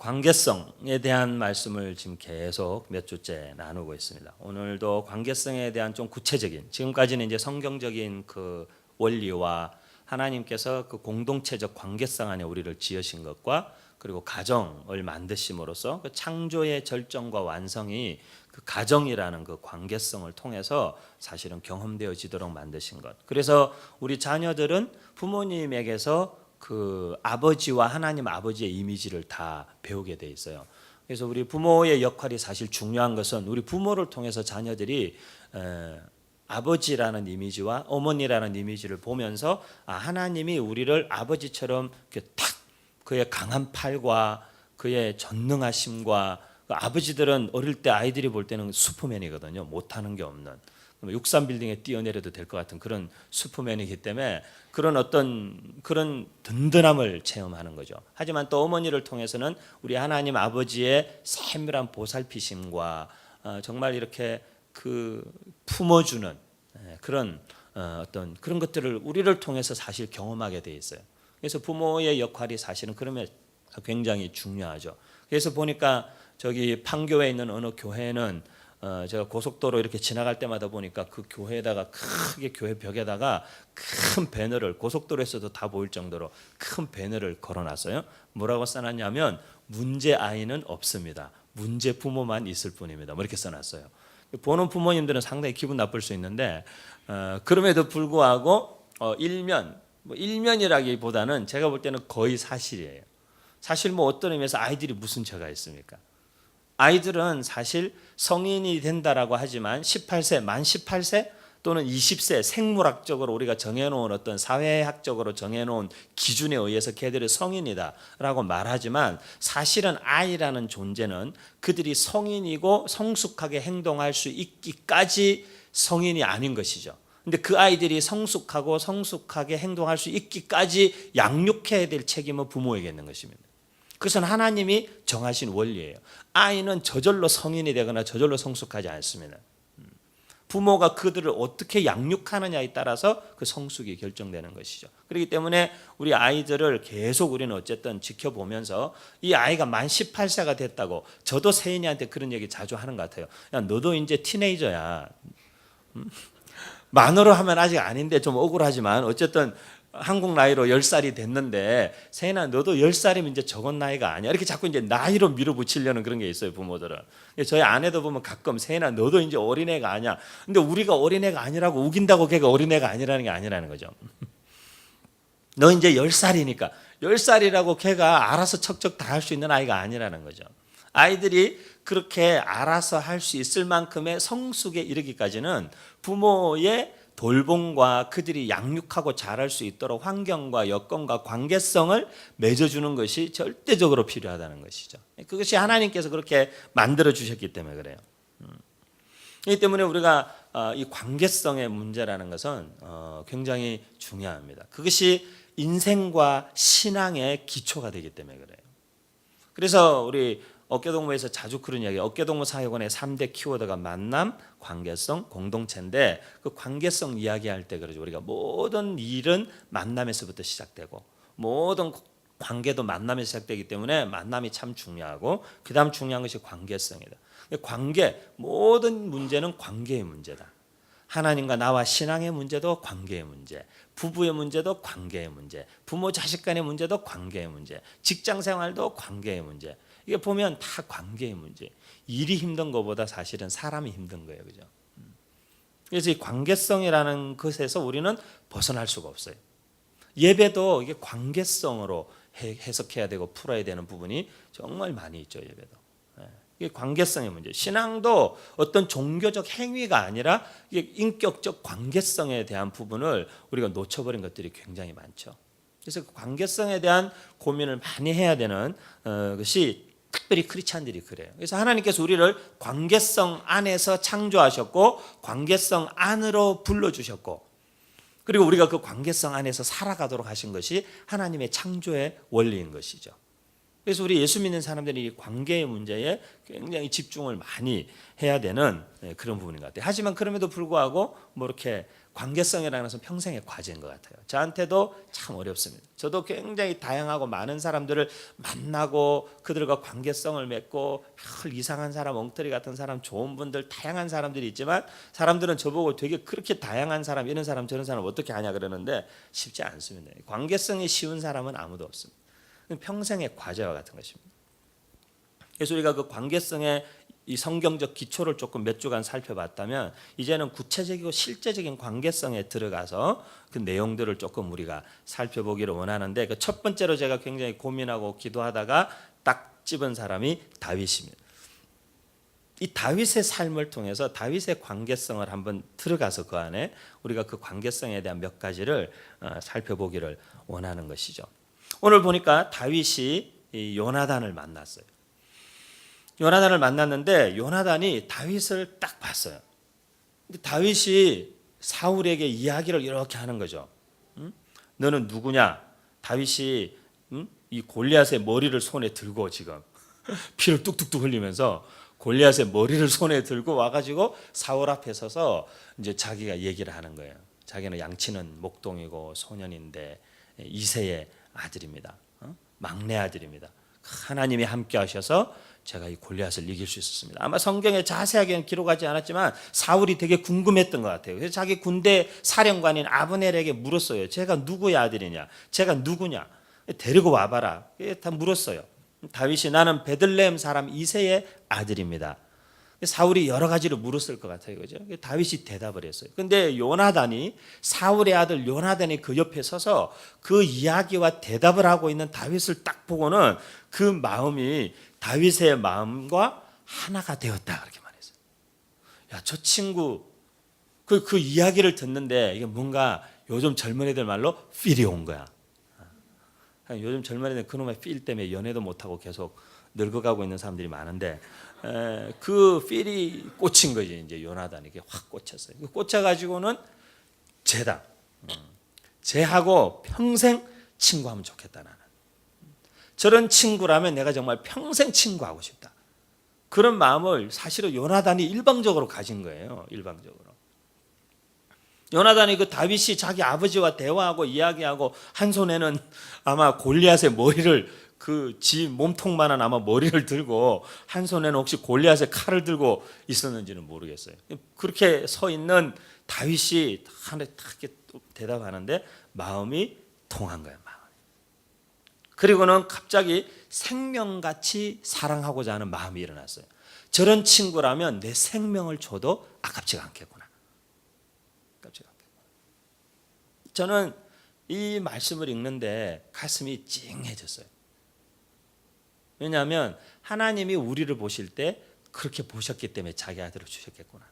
관계성에 대한 말씀을 지금 계속 몇 주째 나누고 있습니다. 오늘도 관계성에 대한 좀 구체적인, 지금까지는 이제 성경적인 그 원리와 하나님께서 그 공동체적 관계성 안에 우리를 지으신 것과 그리고 가정을 만드심으로써 그 창조의 절정과 완성이 그 가정이라는 그 관계성을 통해서 사실은 경험되어지도록 만드신 것. 그래서 우리 자녀들은 부모님에게서 그 아버지와 하나님 아버지의 이미지를 다 배우게 돼 있어요. 그래서 우리 부모의 역할이 사실 중요한 것은 우리 부모를 통해서 자녀들이 아버지라는 이미지와 어머니라는 이미지를 보면서 하나님이 우리를 아버지처럼 탁 그의 강한 팔과 그의 전능하심과 그 아버지들은 어릴 때 아이들이 볼 때는 슈퍼맨이거든요. 못하는 게 없는 63빌딩에 뛰어내려도 될 것 같은 그런 슈퍼맨이기 때문에 그런 어떤 그런 든든함을 체험하는 거죠. 하지만 또 어머니를 통해서는 우리 하나님 아버지의 세밀한 보살피심과 정말 이렇게 그 품어주는 그런 어떤 그런 것들을 우리를 통해서 사실 경험하게 돼 있어요. 그래서 부모의 역할이 사실은 그러면 굉장히 중요하죠. 그래서 보니까 저기 판교에 있는 어느 교회는 제가 고속도로 이렇게 지나갈 때마다 보니까 그 교회에다가 크게 교회 벽에다가 큰 배너를 고속도로에서도 다 보일 정도로 큰 배너를 걸어놨어요. 뭐라고 써놨냐면 문제 아이는 없습니다. 문제 부모만 있을 뿐입니다. 뭐 이렇게 써놨어요. 보는 부모님들은 상당히 기분 나쁠 수 있는데 그럼에도 불구하고 일면이라기보다는 제가 볼 때는 거의 사실이에요. 사실 뭐 어떤 의미에서 아이들이 무슨 죄가 있습니까? 아이들은 사실 성인이 된다라고 하지만 18세, 만 18세 또는 20세 생물학적으로 우리가 정해놓은 어떤 사회학적으로 정해놓은 기준에 의해서 걔들이 성인이다라고 말하지만 사실은 아이라는 존재는 그들이 성인이고 성숙하게 행동할 수 있기까지 성인이 아닌 것이죠. 근데 그 아이들이 성숙하고 성숙하게 행동할 수 있기까지 양육해야 될 책임은 부모에게 있는 것입니다. 그것은 하나님이 정하신 원리예요. 아이는 저절로 성인이 되거나 저절로 성숙하지 않습니다. 부모가 그들을 어떻게 양육하느냐에 따라서 그 성숙이 결정되는 것이죠. 그렇기 때문에 우리 아이들을 계속 우리는 어쨌든 지켜보면서 이 아이가 만 18세가 됐다고 저도 세인이한테 그런 얘기 자주 하는 것 같아요. 야, 너도 이제 티네이저야. 만으로 하면 아직 아닌데 좀 억울하지만 어쨌든 한국 나이로 10살이 됐는데 세인아 너도 10살이면 이제 적은 나이가 아니야. 이렇게 자꾸 이제 나이로 밀어붙이려는 그런 게 있어요, 부모들은. 저희 아내도 보면 가끔 세인아 너도 이제 어린애가 아니야. 근데 우리가 어린애가 아니라고 우긴다고 걔가 어린애가 아니라는 게 아니라는 거죠. 너 이제 10살이니까 10살이라고 걔가 알아서 척척 다 할 수 있는 아이가 아니라는 거죠. 아이들이 그렇게 알아서 할 수 있을 만큼의 성숙에 이르기까지는 부모의 돌봄과 그들이 양육하고 잘할 수 있도록 환경과 여건과 관계성을 맺어주는 것이 절대적으로 필요하다는 것이죠. 그것이 하나님께서 그렇게 만들어 주셨기 때문에 그래요. 그렇기 때문에 우리가 이 관계성의 문제라는 것은 굉장히 중요합니다. 그것이 인생과 신앙의 기초가 되기 때문에 그래요. 그래서 우리 어깨동무에서 자주 그런 이야기, 어깨동무 사역원의 3대 키워드가 만남, 관계성, 공동체인데 그 관계성 이야기할 때 그러죠. 우리가 모든 일은 만남에서부터 시작되고 모든 관계도 만남에서 시작되기 때문에 만남이 참 중요하고 그 다음 중요한 것이 관계성이다. 관계, 모든 문제는 관계의 문제다. 하나님과 나와 신앙의 문제도 관계의 문제, 부부의 문제도 관계의 문제, 부모 자식 간의 문제도 관계의 문제, 직장 생활도 관계의 문제. 이게 보면 다 관계의 문제. 일이 힘든 것보다 사실은 사람이 힘든 거예요, 그죠? 그래서 이 관계성이라는 것에서 우리는 벗어날 수가 없어요. 예배도 이게 관계성으로 해석해야 되고 풀어야 되는 부분이 정말 많이 있죠, 예배도. 이게 관계성의 문제. 신앙도 어떤 종교적 행위가 아니라 이게 인격적 관계성에 대한 부분을 우리가 놓쳐버린 것들이 굉장히 많죠. 그래서 그 관계성에 대한 고민을 많이 해야 되는 것이 특별히 크리스찬들이 그래요. 그래서 하나님께서 우리를 관계성 안에서 창조하셨고 관계성 안으로 불러주셨고 그리고 우리가 그 관계성 안에서 살아가도록 하신 것이 하나님의 창조의 원리인 것이죠. 그래서 우리 예수 믿는 사람들이 이 관계의 문제에 굉장히 집중을 많이 해야 되는 그런 부분인 것 같아요. 하지만 그럼에도 불구하고 뭐 이렇게 관계성이라는 것은 평생의 과제인 것 같아요. 저한테도 참 어렵습니다. 저도 굉장히 다양하고 많은 사람들을 만나고 그들과 관계성을 맺고 별 이상한 사람, 엉터리 같은 사람, 좋은 분들, 다양한 사람들이 있지만 사람들은 저보고 되게 그렇게 다양한 사람, 이런 사람 저런 사람 어떻게 하냐 그러는데 쉽지 않습니다. 관계성이 쉬운 사람은 아무도 없습니다. 평생의 과제와 같은 것입니다. 그래서 우리가 그 관계성의 이 성경적 기초를 조금 몇 주간 살펴봤다면 이제는 구체적이고 실제적인 관계성에 들어가서 그 내용들을 조금 우리가 살펴보기를 원하는데, 그 첫 번째로 제가 굉장히 고민하고 기도하다가 딱 집은 사람이 다윗입니다. 이 다윗의 삶을 통해서 다윗의 관계성을 한번 들어가서 그 안에 우리가 그 관계성에 대한 몇 가지를 살펴보기를 원하는 것이죠. 오늘 보니까 다윗이 이 요나단을 만났어요. 요나단을 만났는데 요나단이 다윗을 딱 봤어요. 근데 다윗이 사울에게 이야기를 이렇게 하는 거죠. 너는 누구냐? 다윗이 이 골리앗의 머리를 손에 들고 지금 피를 뚝뚝뚝 흘리면서 골리앗의 머리를 손에 들고 와가지고 사울 앞에 서서 이제 자기가 얘기를 하는 거예요. 자기는 양치는 목동이고 소년인데 이새의 아들입니다. 막내 아들입니다. 하나님이 함께 하셔서 제가 이 골리앗을 이길 수 있었습니다. 아마 성경에 자세하게는 기록하지 않았지만 사울이 되게 궁금했던 것 같아요. 그래서 자기 군대 사령관인 아브넬에게 물었어요. 제가 누구의 아들이냐? 제가 누구냐? 데리고 와봐라. 다 물었어요. 다윗이 나는 베들레헴 사람 이새의 아들입니다. 사울이 여러 가지로 물었을 것 같아요. 그죠? 다윗이 대답을 했어요. 근데 요나단이, 사울의 아들 요나단이 그 옆에 서서 그 이야기와 대답을 하고 있는 다윗을 딱 보고는 그 마음이 다윗의 마음과 하나가 되었다, 그렇게 말했어요. 야, 저 친구 그 이야기를 듣는데 이게 뭔가 요즘 젊은이들 말로 필이 온 거야. 요즘 젊은이들 그놈의 필 때문에 연애도 못하고 계속 늙어가고 있는 사람들이 많은데 그 필이 꽂힌 거지. 이제 요나단에게 확 꽂혔어요. 꽂혀가지고는 쟤다. 쟤하고 평생 친구하면 좋겠다 나는. 저런 친구라면 내가 정말 평생 친구하고 싶다. 그런 마음을 사실은 요나단이 일방적으로 가진 거예요. 일방적으로. 요나단이 그 다윗이 자기 아버지와 대화하고 이야기하고 한 손에는 아마 골리앗의 머리를 그 지 몸통만한 아마 머리를 들고 한 손에는 혹시 골리앗의 칼을 들고 있었는지는 모르겠어요. 그렇게 서 있는 다윗이 하나에 딱 대답하는데 마음이 통한 거예요. 그리고는 갑자기 생명같이 사랑하고자 하는 마음이 일어났어요. 저런 친구라면 내 생명을 줘도 아깝지가 않겠구나. 아깝지가 않겠구나. 저는 이 말씀을 읽는데 가슴이 찡해졌어요. 왜냐하면 하나님이 우리를 보실 때 그렇게 보셨기 때문에 자기 아들을 주셨겠구나.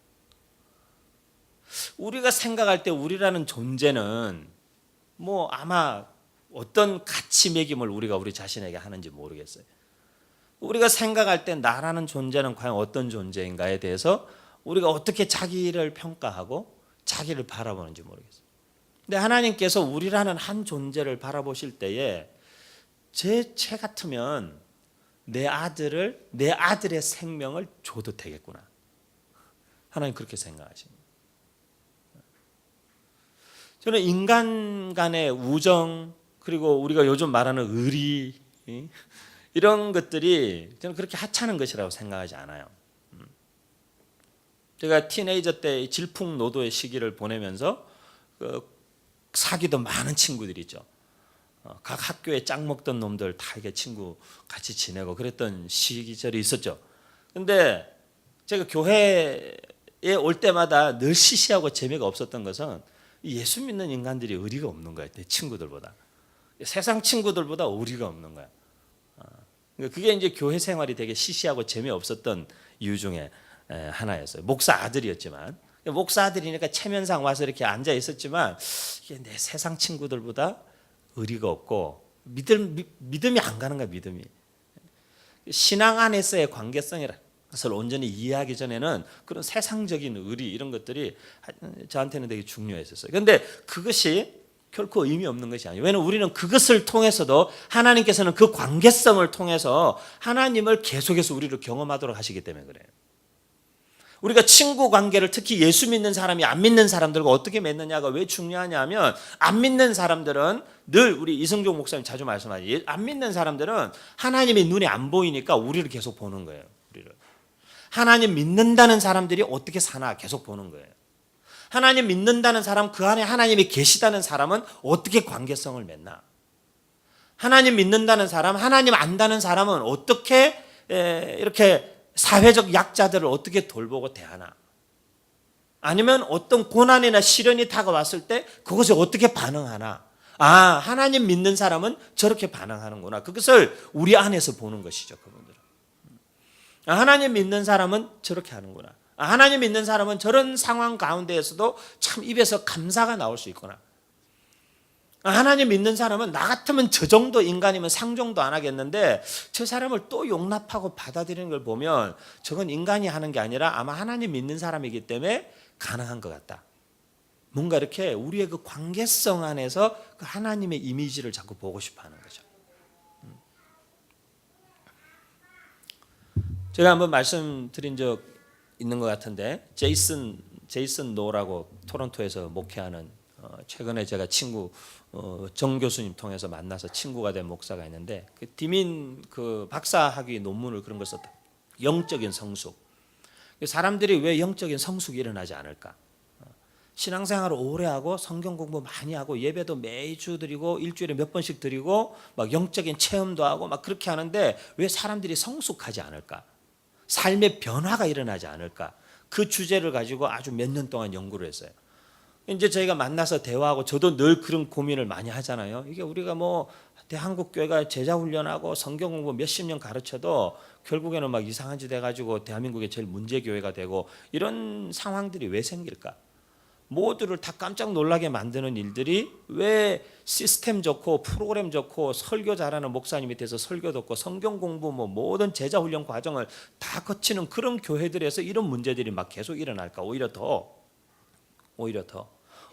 우리가 생각할 때 우리라는 존재는 뭐 아마 어떤 가치 매김을 우리가 우리 자신에게 하는지 모르겠어요. 우리가 생각할 때 나라는 존재는 과연 어떤 존재인가에 대해서 우리가 어떻게 자기를 평가하고 자기를 바라보는지 모르겠어요. 근데 하나님께서 우리라는 한 존재를 바라보실 때에 제 같으면 내 아들의 생명을 줘도 되겠구나. 하나님 그렇게 생각하십니다. 저는 인간 간의 우정, 그리고 우리가 요즘 말하는 의리, 이런 것들이 저는 그렇게 하찮은 것이라고 생각하지 않아요. 제가 티네이저 때 질풍노도의 시기를 보내면서 사귀도 많은 친구들이 있죠. 각 학교에 짝 먹던 놈들 다 이게 친구 같이 지내고 그랬던 시기절이 있었죠. 근데 제가 교회에 올 때마다 늘 시시하고 재미가 없었던 것은 예수 믿는 인간들이 의리가 없는 거예요. 내 친구들보다. 세상 친구들보다 의리가 없는 거야. 그게 이제 교회 생활이 되게 시시하고 재미없었던 이유 중에 하나였어요. 목사 아들이었지만, 목사 아들이니까 체면상 와서 이렇게 앉아 있었지만 이게 내 세상 친구들보다 의리가 없고 믿음이 안 가는 거야. 믿음이. 신앙 안에서의 관계성이라 것을 온전히 이해하기 전에는 그런 세상적인 의리 이런 것들이 저한테는 되게 중요했었어요. 그런데 그것이 결코 의미 없는 것이 아니에요. 왜냐하면 우리는 그것을 통해서도 하나님께서는 그 관계성을 통해서 하나님을 계속해서 우리를 경험하도록 하시기 때문에 그래요. 우리가 친구 관계를 특히 예수 믿는 사람이 안 믿는 사람들과 어떻게 맺느냐가 왜 중요하냐면 안 믿는 사람들은 늘 우리 이승종 목사님 자주 말씀하지 안 믿는 사람들은 하나님의 눈에 안 보이니까 우리를 계속 보는 거예요. 우리를. 하나님 믿는다는 사람들이 어떻게 사나 계속 보는 거예요. 하나님 믿는다는 사람 그 안에 하나님이 계시다는 사람은 어떻게 관계성을 맺나. 하나님 믿는다는 사람 하나님 안다는 사람은 어떻게 이렇게 사회적 약자들을 어떻게 돌보고 대하나? 아니면 어떤 고난이나 시련이 다가왔을 때 그것에 어떻게 반응하나? 아, 하나님 믿는 사람은 저렇게 반응하는구나. 그것을 우리 안에서 보는 것이죠, 그분들은. 하나님 믿는 사람은 저렇게 하는구나. 하나님 믿는 사람은 저런 상황 가운데에서도 참 입에서 감사가 나올 수 있구나. 하나님 믿는 사람은 나 같으면 저 정도 인간이면 상종도 안 하겠는데 저 사람을 또 용납하고 받아들이는 걸 보면 저건 인간이 하는 게 아니라 아마 하나님 믿는 사람이기 때문에 가능한 것 같다. 뭔가 이렇게 우리의 그 관계성 안에서 그 하나님의 이미지를 자꾸 보고 싶어 하는 거죠. 제가 한번 말씀드린 적 있는 것 같은데 제이슨 노라고 토론토에서 목회하는 최근에 제가 친구 정 교수님 통해서 만나서 친구가 된 목사가 있는데 그 디민 그 박사학위 논문을 그런 걸 썼다. 영적인 성숙. 사람들이 왜 영적인 성숙이 일어나지 않을까? 신앙생활을 오래 하고 성경 공부 많이 하고 예배도 매주 드리고 일주일에 몇 번씩 드리고 막 영적인 체험도 하고 막 그렇게 하는데 왜 사람들이 성숙하지 않을까? 삶의 변화가 일어나지 않을까? 그 주제를 가지고 아주 몇 년 동안 연구를 했어요. 이제 저희가 만나서 대화하고 저도 늘 그런 고민을 많이 하잖아요. 이게 우리가 뭐 한국 교회가 제자 훈련하고 성경 공부 몇십 년 가르쳐도 결국에는 막 이상한 짓 해가지고 대한민국의 제일 문제 교회가 되고 이런 상황들이 왜 생길까? 모두를 다 깜짝 놀라게 만드는 일들이 왜 시스템 좋고 프로그램 좋고 설교 잘하는 목사님 밑에서 설교 듣고 성경 공부 뭐 모든 제자 훈련 과정을 다 거치는 그런 교회들에서 이런 문제들이 막 계속 일어날까? 오히려 더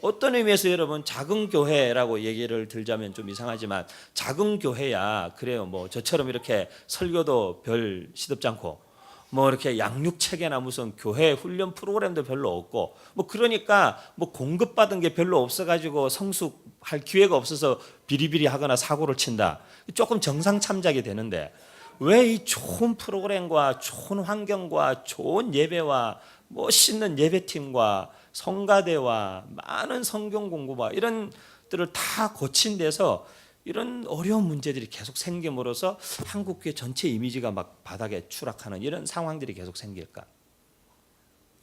어떤 의미에서 여러분 작은 교회라고 얘기를 들자면 좀 이상하지만 작은 교회야 그래요. 뭐 저처럼 이렇게 설교도 별 시덥지 않고 뭐 이렇게 양육 체계나 무슨 교회 훈련 프로그램도 별로 없고 뭐 그러니까 뭐 공급받은 게 별로 없어가지고 성숙할 기회가 없어서 비리비리하거나 사고를 친다. 조금 정상 참작이 되는데 왜 이 좋은 프로그램과 좋은 환경과 좋은 예배와 멋있는 예배팀과 성가대와 많은 성경 공부와 이런 들을 다 거친 데서 이런 어려운 문제들이 계속 생김으로써 한국교회 전체 이미지가 막 바닥에 추락하는 이런 상황들이 계속 생길까?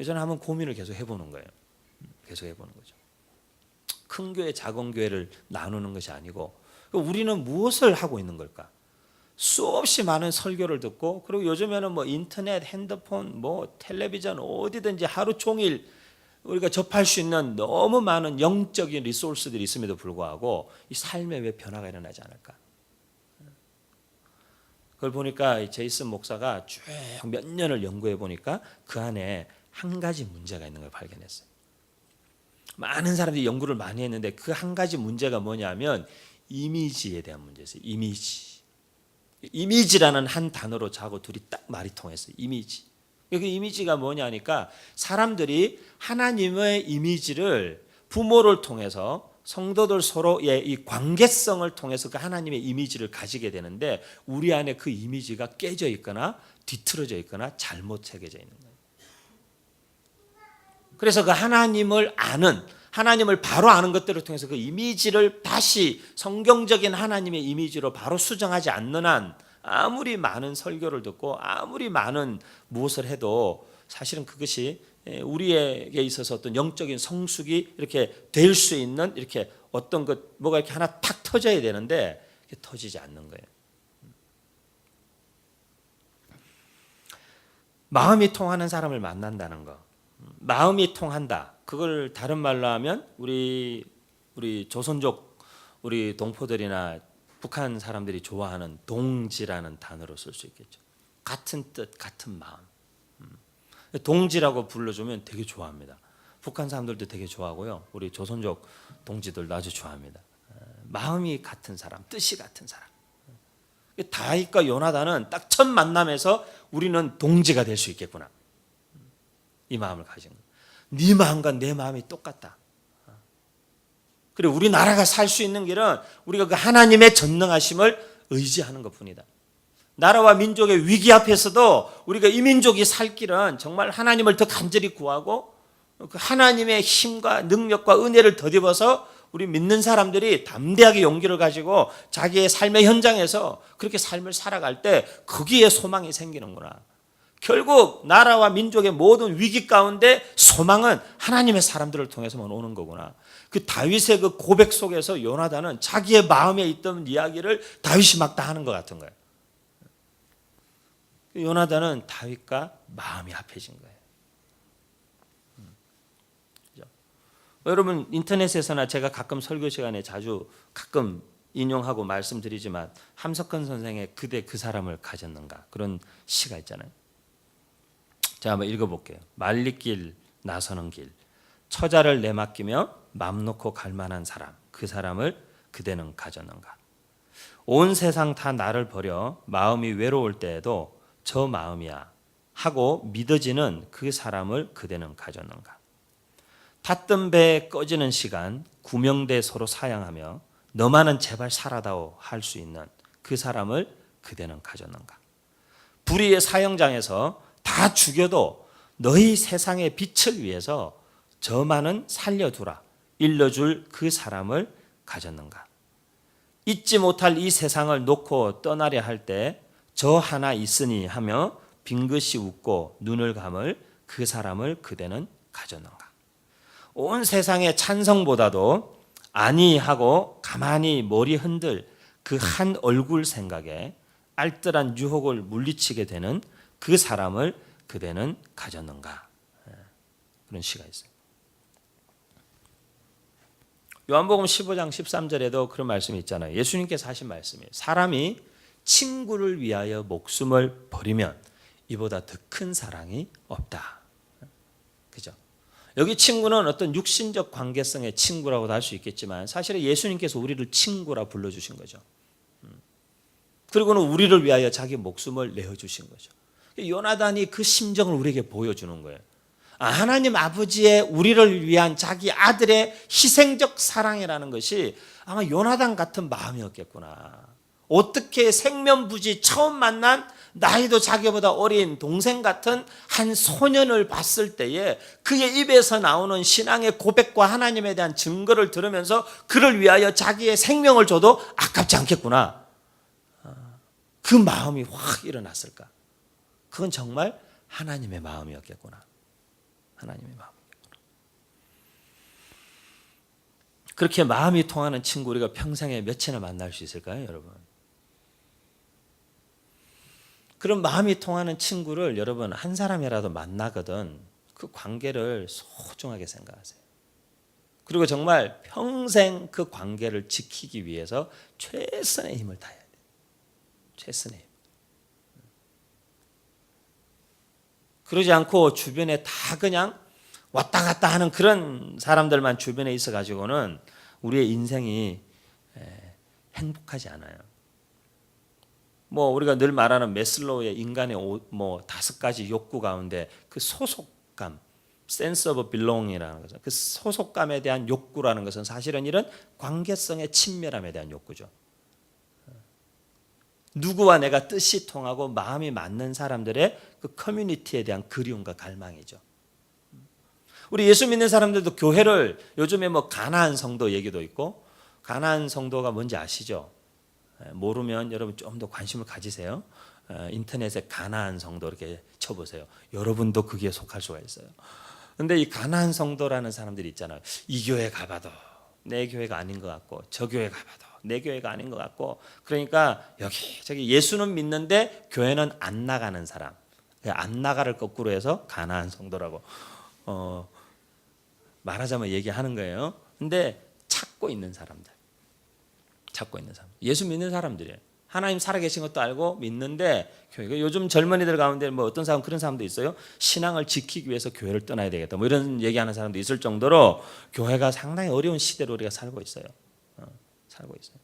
저는 한번 고민을 계속 해보는 거예요. 계속 해보는 거죠. 큰 교회, 작은 교회를 나누는 것이 아니고 우리는 무엇을 하고 있는 걸까? 수없이 많은 설교를 듣고 그리고 요즘에는 뭐 인터넷, 핸드폰, 뭐 텔레비전 어디든지 하루 종일 우리가 접할 수 있는 너무 많은 영적인 리소스들이 있음에도 불구하고 이 삶에 왜 변화가 일어나지 않을까? 그걸 보니까 제이슨 목사가 쭉 몇 년을 연구해 보니까 그 안에 한 가지 문제가 있는 걸 발견했어요. 많은 사람들이 연구를 많이 했는데 그 한 가지 문제가 뭐냐면 이미지에 대한 문제였어요. 이미지라는 한 단어로 저하고 둘이 딱 말이 통했어요. 이미지. 그 이미지가 뭐냐니까 사람들이 하나님의 이미지를 부모를 통해서 성도들 서로의 이 관계성을 통해서 그 하나님의 이미지를 가지게 되는데 우리 안에 그 이미지가 깨져 있거나 뒤틀어져 있거나 잘못 새겨져 있는 거예요. 그래서 그 하나님을 바로 아는 것들을 통해서 그 이미지를 다시 성경적인 하나님의 이미지로 바로 수정하지 않는 한 아무리 많은 설교를 듣고 아무리 많은 무엇을 해도 사실은 그것이 우리에게 있어서 어떤 영적인 성숙이 이렇게 될 수 있는 이렇게 어떤 것 뭐가 이렇게 하나 탁 터져야 되는데 터지지 않는 거예요. 마음이 통하는 사람을 만난다는 거. 마음이 통한다. 그걸 다른 말로 하면 우리 조선족 우리 동포들이나 북한 사람들이 좋아하는 동지라는 단어로 쓸 수 있겠죠. 같은 뜻, 같은 마음. 동지라고 불러주면 되게 좋아합니다. 북한 사람들도 되게 좋아하고요. 우리 조선족 동지들도 아주 좋아합니다. 마음이 같은 사람, 뜻이 같은 사람. 다윗과 요나단은 딱 첫 만남에서 우리는 동지가 될 수 있겠구나. 이 마음을 가진 거예요. 네 마음과 내 마음이 똑같다. 그리고 우리나라가 살 수 있는 길은 우리가 그 하나님의 전능하심을 의지하는 것뿐이다. 나라와 민족의 위기 앞에서도 우리가 이 민족이 살 길은 정말 하나님을 더 간절히 구하고 그 하나님의 힘과 능력과 은혜를 덧입어서 우리 믿는 사람들이 담대하게 용기를 가지고 자기의 삶의 현장에서 그렇게 삶을 살아갈 때 거기에 소망이 생기는구나. 결국 나라와 민족의 모든 위기 가운데 소망은 하나님의 사람들을 통해서만 오는 거구나. 그 다윗의 그 고백 속에서 요나단은 자기의 마음에 있던 이야기를 다윗이 막 다 하는 것 같은 거예요. 요나단은 다윗과 마음이 합해진 거예요. 그렇죠? 여러분 인터넷에서나 제가 가끔 설교 시간에 자주 가끔 인용하고 말씀드리지만 함석헌 선생의 그대 그 사람을 가졌는가 그런 시가 있잖아요. 자, 한번 읽어볼게요. 말리길 나서는 길, 처자를 내맡기며 맘 놓고 갈 만한 사람, 그 사람을 그대는 가졌는가. 온 세상 다 나를 버려 마음이 외로울 때에도 저 마음이야 하고 믿어지는 그 사람을 그대는 가졌는가. 탔던 배 꺼지는 시간 구명대 서로 사양하며 너만은 제발 살아다오 할 수 있는 그 사람을 그대는 가졌는가. 불의의 사형장에서 다 죽여도 너희 세상의 빛을 위해서 저만은 살려두라 일러줄 그 사람을 가졌는가. 잊지 못할 이 세상을 놓고 떠나려 할 때 저 하나 있으니 하며 빙긋이 웃고 눈을 감을 그 사람을 그대는 가졌는가. 온 세상의 찬성보다도 아니 하고 가만히 머리 흔들 그 한 얼굴 생각에 알뜰한 유혹을 물리치게 되는 그 사람을 그대는 가졌는가. 그런 시가 있어요. 요한복음 15장 13절에도 그런 말씀이 있잖아요. 예수님께서 하신 말씀이에요. 사람이 친구를 위하여 목숨을 버리면 이보다 더 큰 사랑이 없다. 그죠? 여기 친구는 어떤 육신적 관계성의 친구라고도 할 수 있겠지만 사실은 예수님께서 우리를 친구라 불러주신 거죠. 그리고는 우리를 위하여 자기 목숨을 내어주신 거죠. 요나단이 그 심정을 우리에게 보여주는 거예요. 하나님 아버지의 우리를 위한 자기 아들의 희생적 사랑이라는 것이 아마 요나단 같은 마음이었겠구나. 어떻게 생면부지 처음 만난 나이도 자기보다 어린 동생 같은 한 소년을 봤을 때에 그의 입에서 나오는 신앙의 고백과 하나님에 대한 증거를 들으면서 그를 위하여 자기의 생명을 줘도 아깝지 않겠구나. 그 마음이 확 일어났을까. 그건 정말 하나님의 마음이었겠구나. 하나님의 마음이었구나. 그렇게 마음이 통하는 친구 우리가 평생에 몇이나 만날 수 있을까요, 여러분? 그런 마음이 통하는 친구를 여러분 한 사람이라도 만나거든 그 관계를 소중하게 생각하세요. 그리고 정말 평생 그 관계를 지키기 위해서 최선의 힘을 다해야 돼요. 최선의 힘. 그러지 않고 주변에 다 그냥 왔다 갔다 하는 그런 사람들만 주변에 있어가지고는 우리의 인생이 행복하지 않아요. 뭐 우리가 늘 말하는 매슬로우의 인간의 5가지 욕구 가운데 그 소속감, sense of belong이라는 거죠. 그 소속감에 대한 욕구라는 것은 사실은 이런 관계성의 친밀함에 대한 욕구죠. 누구와 내가 뜻이 통하고 마음이 맞는 사람들의 그 커뮤니티에 대한 그리움과 갈망이죠. 우리 예수 믿는 사람들도 교회를 요즘에 뭐 가나안 성도 얘기도 있고 가나안 성도가 뭔지 아시죠? 모르면 여러분 좀 더 관심을 가지세요. 인터넷에 가나안 성도 이렇게 쳐보세요. 여러분도 거기에 속할 수가 있어요. 근데 이 가나안 성도라는 사람들이 있잖아요. 이 교회 가봐도 내 교회가 아닌 것 같고 저 교회 가봐도 내 교회가 아닌 것 같고 그러니까 여기 저기 예수는 믿는데 교회는 안 나가는 사람. 안 나가를 거꾸로 해서 가나안 성도라고 말하자면 얘기하는 거예요. 근데 찾고 있는 사람들. 예수 믿는 사람들이에요. 하나님 살아계신 것도 알고 믿는데 교회. 요즘 젊은이들 가운데 뭐 어떤 사람 그런 사람도 있어요. 신앙을 지키기 위해서 교회를 떠나야 되겠다. 뭐 이런 얘기하는 사람도 있을 정도로 교회가 상당히 어려운 시대로 우리가 살고 있어요. 살고 있어요.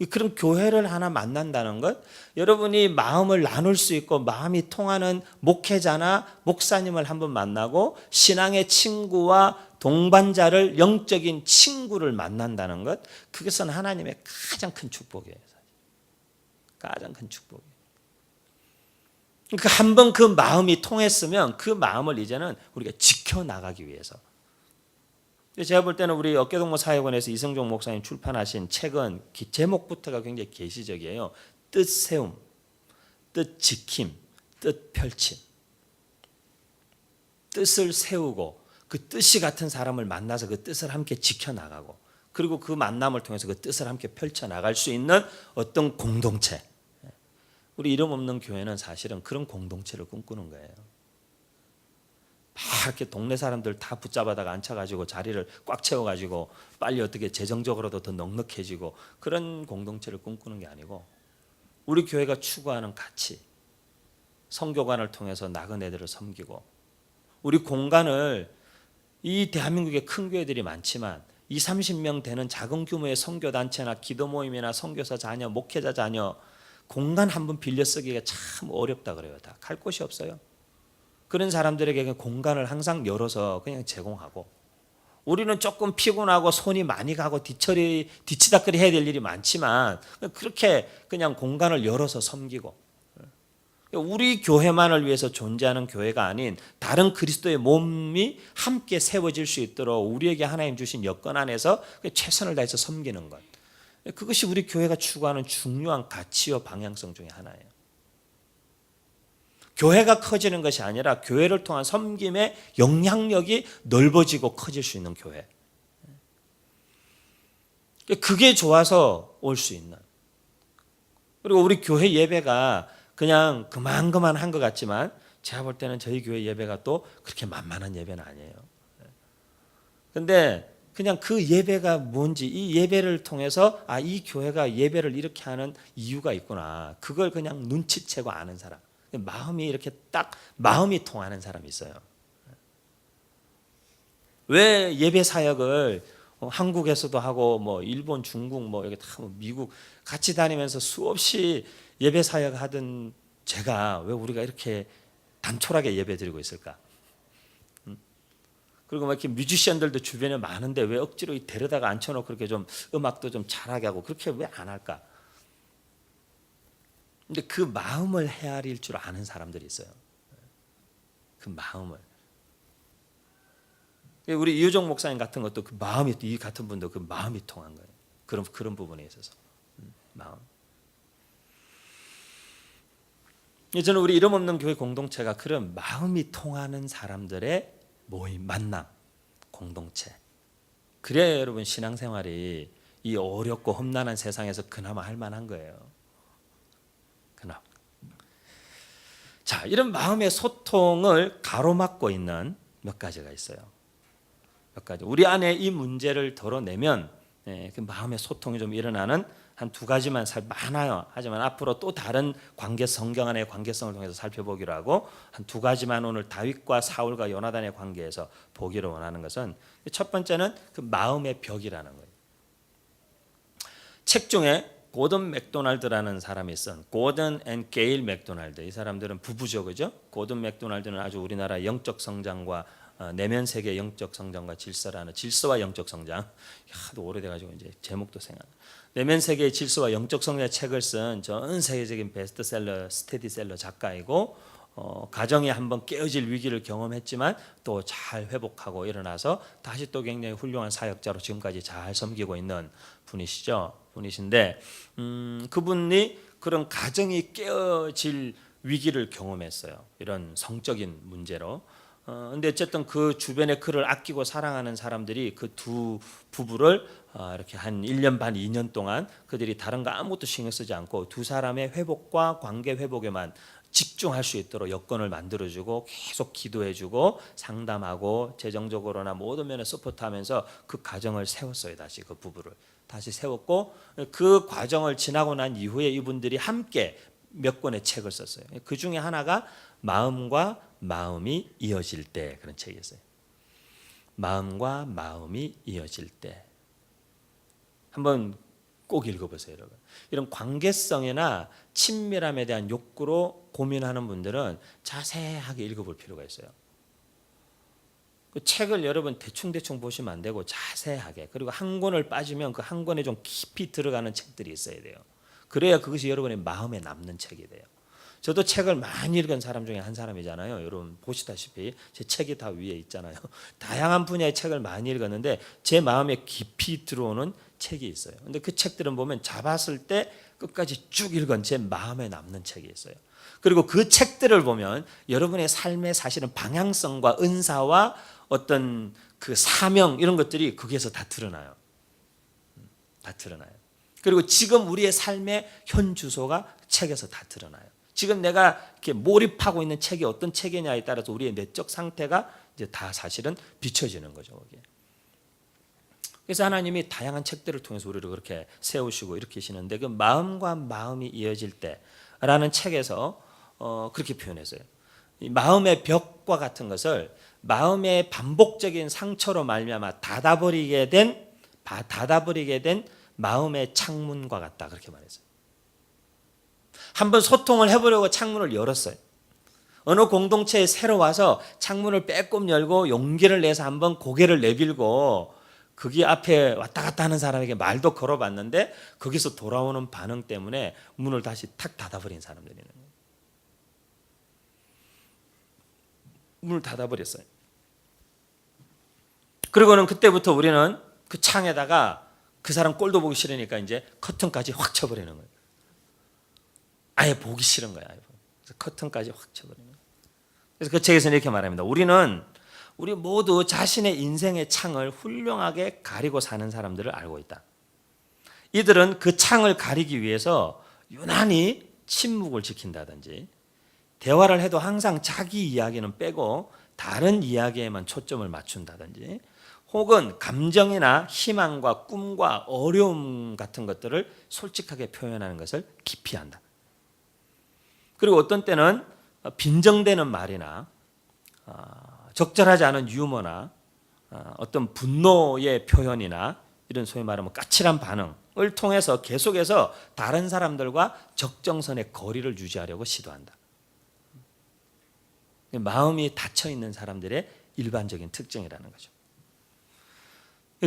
그런 교회를 하나 만난다는 것, 여러분이 마음을 나눌 수 있고 마음이 통하는 목회자나 목사님을 한번 만나고 신앙의 친구와 동반자를, 영적인 친구를 만난다는 것, 그것은 하나님의 가장 큰 축복이에요. 가장 큰 축복이에요. 그러니까 한번 그 마음이 통했으면 그 마음을 이제는 우리가 지켜나가기 위해서. 제가 볼 때는 우리 어깨동무 사역원에서 이성종 목사님 출판하신 책은 제목부터가 굉장히 계시적이에요. 뜻 세움, 뜻 지킴, 뜻 펼침. 뜻을 세우고 그 뜻이 같은 사람을 만나서 그 뜻을 함께 지켜나가고, 그리고 그 만남을 통해서 그 뜻을 함께 펼쳐나갈 수 있는 어떤 공동체. 우리 이름 없는 교회는 사실은 그런 공동체를 꿈꾸는 거예요. 막 이렇게 동네 사람들 다 붙잡아다가 앉혀가지고 자리를 꽉 채워가지고 빨리 어떻게 재정적으로도 더 넉넉해지고 그런 공동체를 꿈꾸는 게 아니고, 우리 교회가 추구하는 가치, 선교관을 통해서 나그네들을 섬기고, 우리 공간을, 이 대한민국에 큰 교회들이 많지만 20, 30명 되는 작은 규모의 선교단체나 기도 모임이나 선교사 자녀, 목회자 자녀 공간 한 번 빌려 쓰기가 참 어렵다 그래요. 다 갈 곳이 없어요. 그런 사람들에게 공간을 항상 열어서 그냥 제공하고, 우리는 조금 피곤하고 손이 많이 가고 뒤치다거리 해야 될 일이 많지만 그렇게 그냥 공간을 열어서 섬기고, 우리 교회만을 위해서 존재하는 교회가 아닌 다른 그리스도의 몸이 함께 세워질 수 있도록 우리에게 하나님 주신 여건 안에서 최선을 다해서 섬기는 것, 그것이 우리 교회가 추구하는 중요한 가치와 방향성 중에 하나예요. 교회가 커지는 것이 아니라 교회를 통한 섬김의 영향력이 넓어지고 커질 수 있는 교회. 그게 좋아서 올 수 있는. 그리고 우리 교회 예배가 그냥 그만한 것 같지만 제가 볼 때는 저희 교회 예배가 또 그렇게 만만한 예배는 아니에요. 근데 그냥 그 예배가 뭔지, 이 예배를 통해서 이 교회가 예배를 이렇게 하는 이유가 있구나, 그걸 그냥 눈치채고 아는 사람, 마음이 이렇게 딱 마음이 통하는 사람이 있어요. 왜 예배 사역을 한국에서도 하고 뭐 일본, 중국, 뭐 여기 다 미국 같이 다니면서 수없이 예배 사역 하던 제가 왜 우리가 이렇게 단촐하게 예배 드리고 있을까? 그리고 막 이렇게 뮤지션들도 주변에 많은데 왜 억지로 데려다가 앉혀놓고 그렇게 좀 음악도 좀 잘하게 하고 그렇게 왜 안 할까? 근데 그 마음을 헤아릴 줄 아는 사람들이 있어요. 그 마음을. 우리 이효정 목사님 같은 것도 그 마음이, 이 같은 분도 그 마음이 통한 거예요. 그런 부분에 있어서 마음. 저는 우리 이름 없는 교회 공동체가 그런 마음이 통하는 사람들의 모임, 만남, 공동체. 그래야 여러분 신앙생활이 이 어렵고 험난한 세상에서 그나마 할 만한 거예요. 그나마. 자, 이런 마음의 소통을 가로막고 있는 몇 가지가 있어요. 몇 가지. 우리 안에 이 문제를 덜어내면 그 마음의 소통이 좀 일어나는 한 두 가지만 많아요. 하지만 앞으로 또 다른 관계, 성경 안의 관계성을 통해서 살펴보기로 하고, 한 두 가지만 오늘 다윗과 사울과 요나단의 관계에서 보기를 원하는 것은, 첫 번째는 그 마음의 벽이라는 거예요. 책 중에 고든 맥도날드라는 사람이 있어. 고든 앤 게일 맥도날드. 이 사람들은 부부죠, 그죠? 고든 맥도날드는 아주 우리나라 영적 성장과 내면 세계 영적 성장과 질서라는, 질서와 영적 성장. 하도 오래돼가지고 이제 제목도 생각. 내면 세계의 질서와 영적 성장의 책을 쓴 전 세계적인 베스트셀러, 스테디셀러 작가이고, 가정이 한번 깨어질 위기를 경험했지만 또 잘 회복하고 일어나서 다시 또 굉장히 훌륭한 사역자로 지금까지 잘 섬기고 있는 분이신데, 그분이 그런 가정이 깨어질 위기를 경험했어요. 이런 성적인 문제로. 근데 어쨌든 그 주변에 그를 아끼고 사랑하는 사람들이 그 두 부부를 이렇게 한 1년 반, 2년 동안 그들이 다른 거 아무것도 신경 쓰지 않고 두 사람의 회복과 관계 회복에만 집중할 수 있도록 여건을 만들어주고 계속 기도해주고 상담하고 재정적으로나 모든 면에 서포트하면서 그 가정을 세웠어요. 다시 그 부부를 다시 세웠고, 그 과정을 지나고 난 이후에 이분들이 함께 몇 권의 책을 썼어요. 그 중에 하나가 마음과 마음이 이어질 때, 그런 책이었어요. 마음과 마음이 이어질 때. 한번 꼭 읽어보세요, 여러분. 이런 관계성이나 친밀함에 대한 욕구로 고민하는 분들은 자세하게 읽어볼 필요가 있어요. 그 책을 여러분 대충 보시면 안 되고 자세하게, 그리고 한 권을 빠지면 그 한 권에 좀 깊이 들어가는 책들이 있어야 돼요. 그래야 그것이 여러분의 마음에 남는 책이 돼요. 저도 책을 많이 읽은 사람 중에 한 사람이잖아요. 여러분 보시다시피 제 책이 다 위에 있잖아요. 다양한 분야의 책을 많이 읽었는데 제 마음에 깊이 들어오는 책이 있어요. 근데 그 책들은 보면 잡았을 때 끝까지 쭉 읽은 제 마음에 남는 책이 있어요. 그리고 그 책들을 보면 여러분의 삶의 사실은 방향성과 은사와 어떤 그 사명 이런 것들이 거기에서 다 드러나요. 다 드러나요. 그리고 지금 우리의 삶의 현 주소가 책에서 다 드러나요. 지금 내가 이렇게 몰입하고 있는 책이 어떤 책이냐에 따라서 우리의 내적 상태가 이제 다 사실은 비춰지는 거죠. 거기에. 그래서 하나님이 다양한 책들을 통해서 우리를 그렇게 세우시고 이렇게 하시는데, 그 마음과 마음이 이어질 때라는 책에서 그렇게 표현했어요. 이 마음의 벽과 같은 것을 마음의 반복적인 상처로 말미암아 닫아버리게 된 마음의 창문과 같다, 그렇게 말했어요. 한번 소통을 해보려고 창문을 열었어요. 어느 공동체에 새로 와서 창문을 빼꼼 열고 용기를 내서 한번 고개를 내밀고 거기 앞에 왔다 갔다 하는 사람에게 말도 걸어봤는데 거기서 돌아오는 반응 때문에 문을 다시 탁 닫아버린 사람들이 있는 거예요. 문을 닫아버렸어요. 그리고는 그때부터 우리는 그 창에다가 그 사람 꼴도 보기 싫으니까 이제 커튼까지 확 쳐버리는 거예요. 아예 보기 싫은 거야. 그래서 커튼까지 확 쳐버리는 거예요. 그래서 그 책에서는 이렇게 말합니다. 우리 모두 자신의 인생의 창을 훌륭하게 가리고 사는 사람들을 알고 있다. 이들은 그 창을 가리기 위해서 유난히 침묵을 지킨다든지, 대화를 해도 항상 자기 이야기는 빼고 다른 이야기에만 초점을 맞춘다든지, 혹은 감정이나 희망과 꿈과 어려움 같은 것들을 솔직하게 표현하는 것을 기피한다. 그리고 어떤 때는 빈정되는 말이나 적절하지 않은 유머나 어떤 분노의 표현이나 이런 소위 말하면 까칠한 반응을 통해서 계속해서 다른 사람들과 적정선의 거리를 유지하려고 시도한다. 마음이 닫혀있는 사람들의 일반적인 특징이라는 거죠.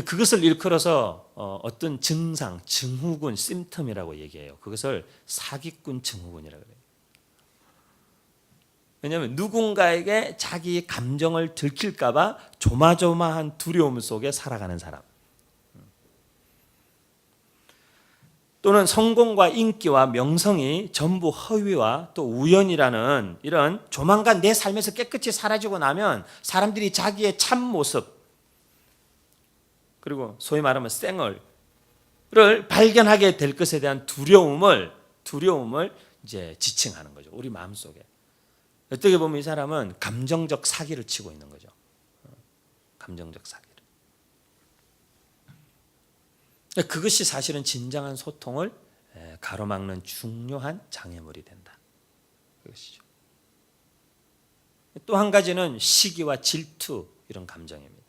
그것을 일컬어서 어떤 증상, 증후군, 심텀이라고 얘기해요. 그것을 사기꾼 증후군이라고 그래요. 왜냐하면 누군가에게 자기 감정을 들킬까 봐 조마조마한 두려움 속에 살아가는 사람, 또는 성공과 인기와 명성이 전부 허위와 또 우연이라는 이런 조만간 내 삶에서 깨끗이 사라지고 나면 사람들이 자기의 참 모습, 그리고 소위 말하면 쌩얼을 발견하게 될 것에 대한 두려움을 이제 지칭하는 거죠. 우리 마음속에. 어떻게 보면 이 사람은 감정적 사기를 치고 있는 거죠. 감정적 사기를. 그것이 사실은 진정한 소통을 가로막는 중요한 장애물이 된다. 그것이죠. 또 한 가지는 시기와 질투, 이런 감정입니다.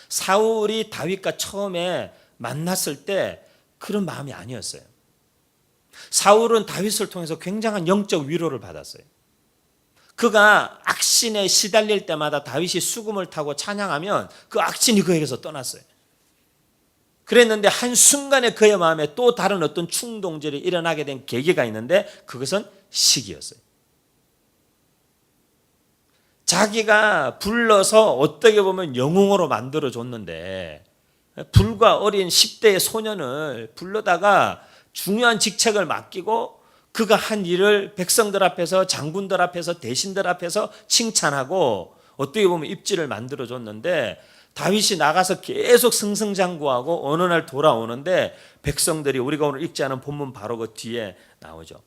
사울이 다윗과 처음에 만났을 때 그런 마음이 아니었어요. 사울은 다윗을 통해서 굉장한 영적 위로를 받았어요. 그가 악신에 시달릴 때마다 다윗이 수금을 타고 찬양하면 그 악신이 그에게서 떠났어요. 그랬는데 한순간에 그의 마음에 또 다른 어떤 충동절이 일어나게 된 계기가 있는데 그것은 시기였어요. 자기가 불러서 어떻게 보면 영웅으로 만들어줬는데, 불과 어린 10대의 소년을 불러다가 중요한 직책을 맡기고 그가 한 일을 백성들 앞에서, 장군들 앞에서, 대신들 앞에서 칭찬하고 어떻게 보면 입지를 만들어줬는데, 다윗이 나가서 계속 승승장구하고 어느 날 돌아오는데 백성들이, 우리가 오늘 읽지 않은 본문 바로 그 뒤에 나오죠.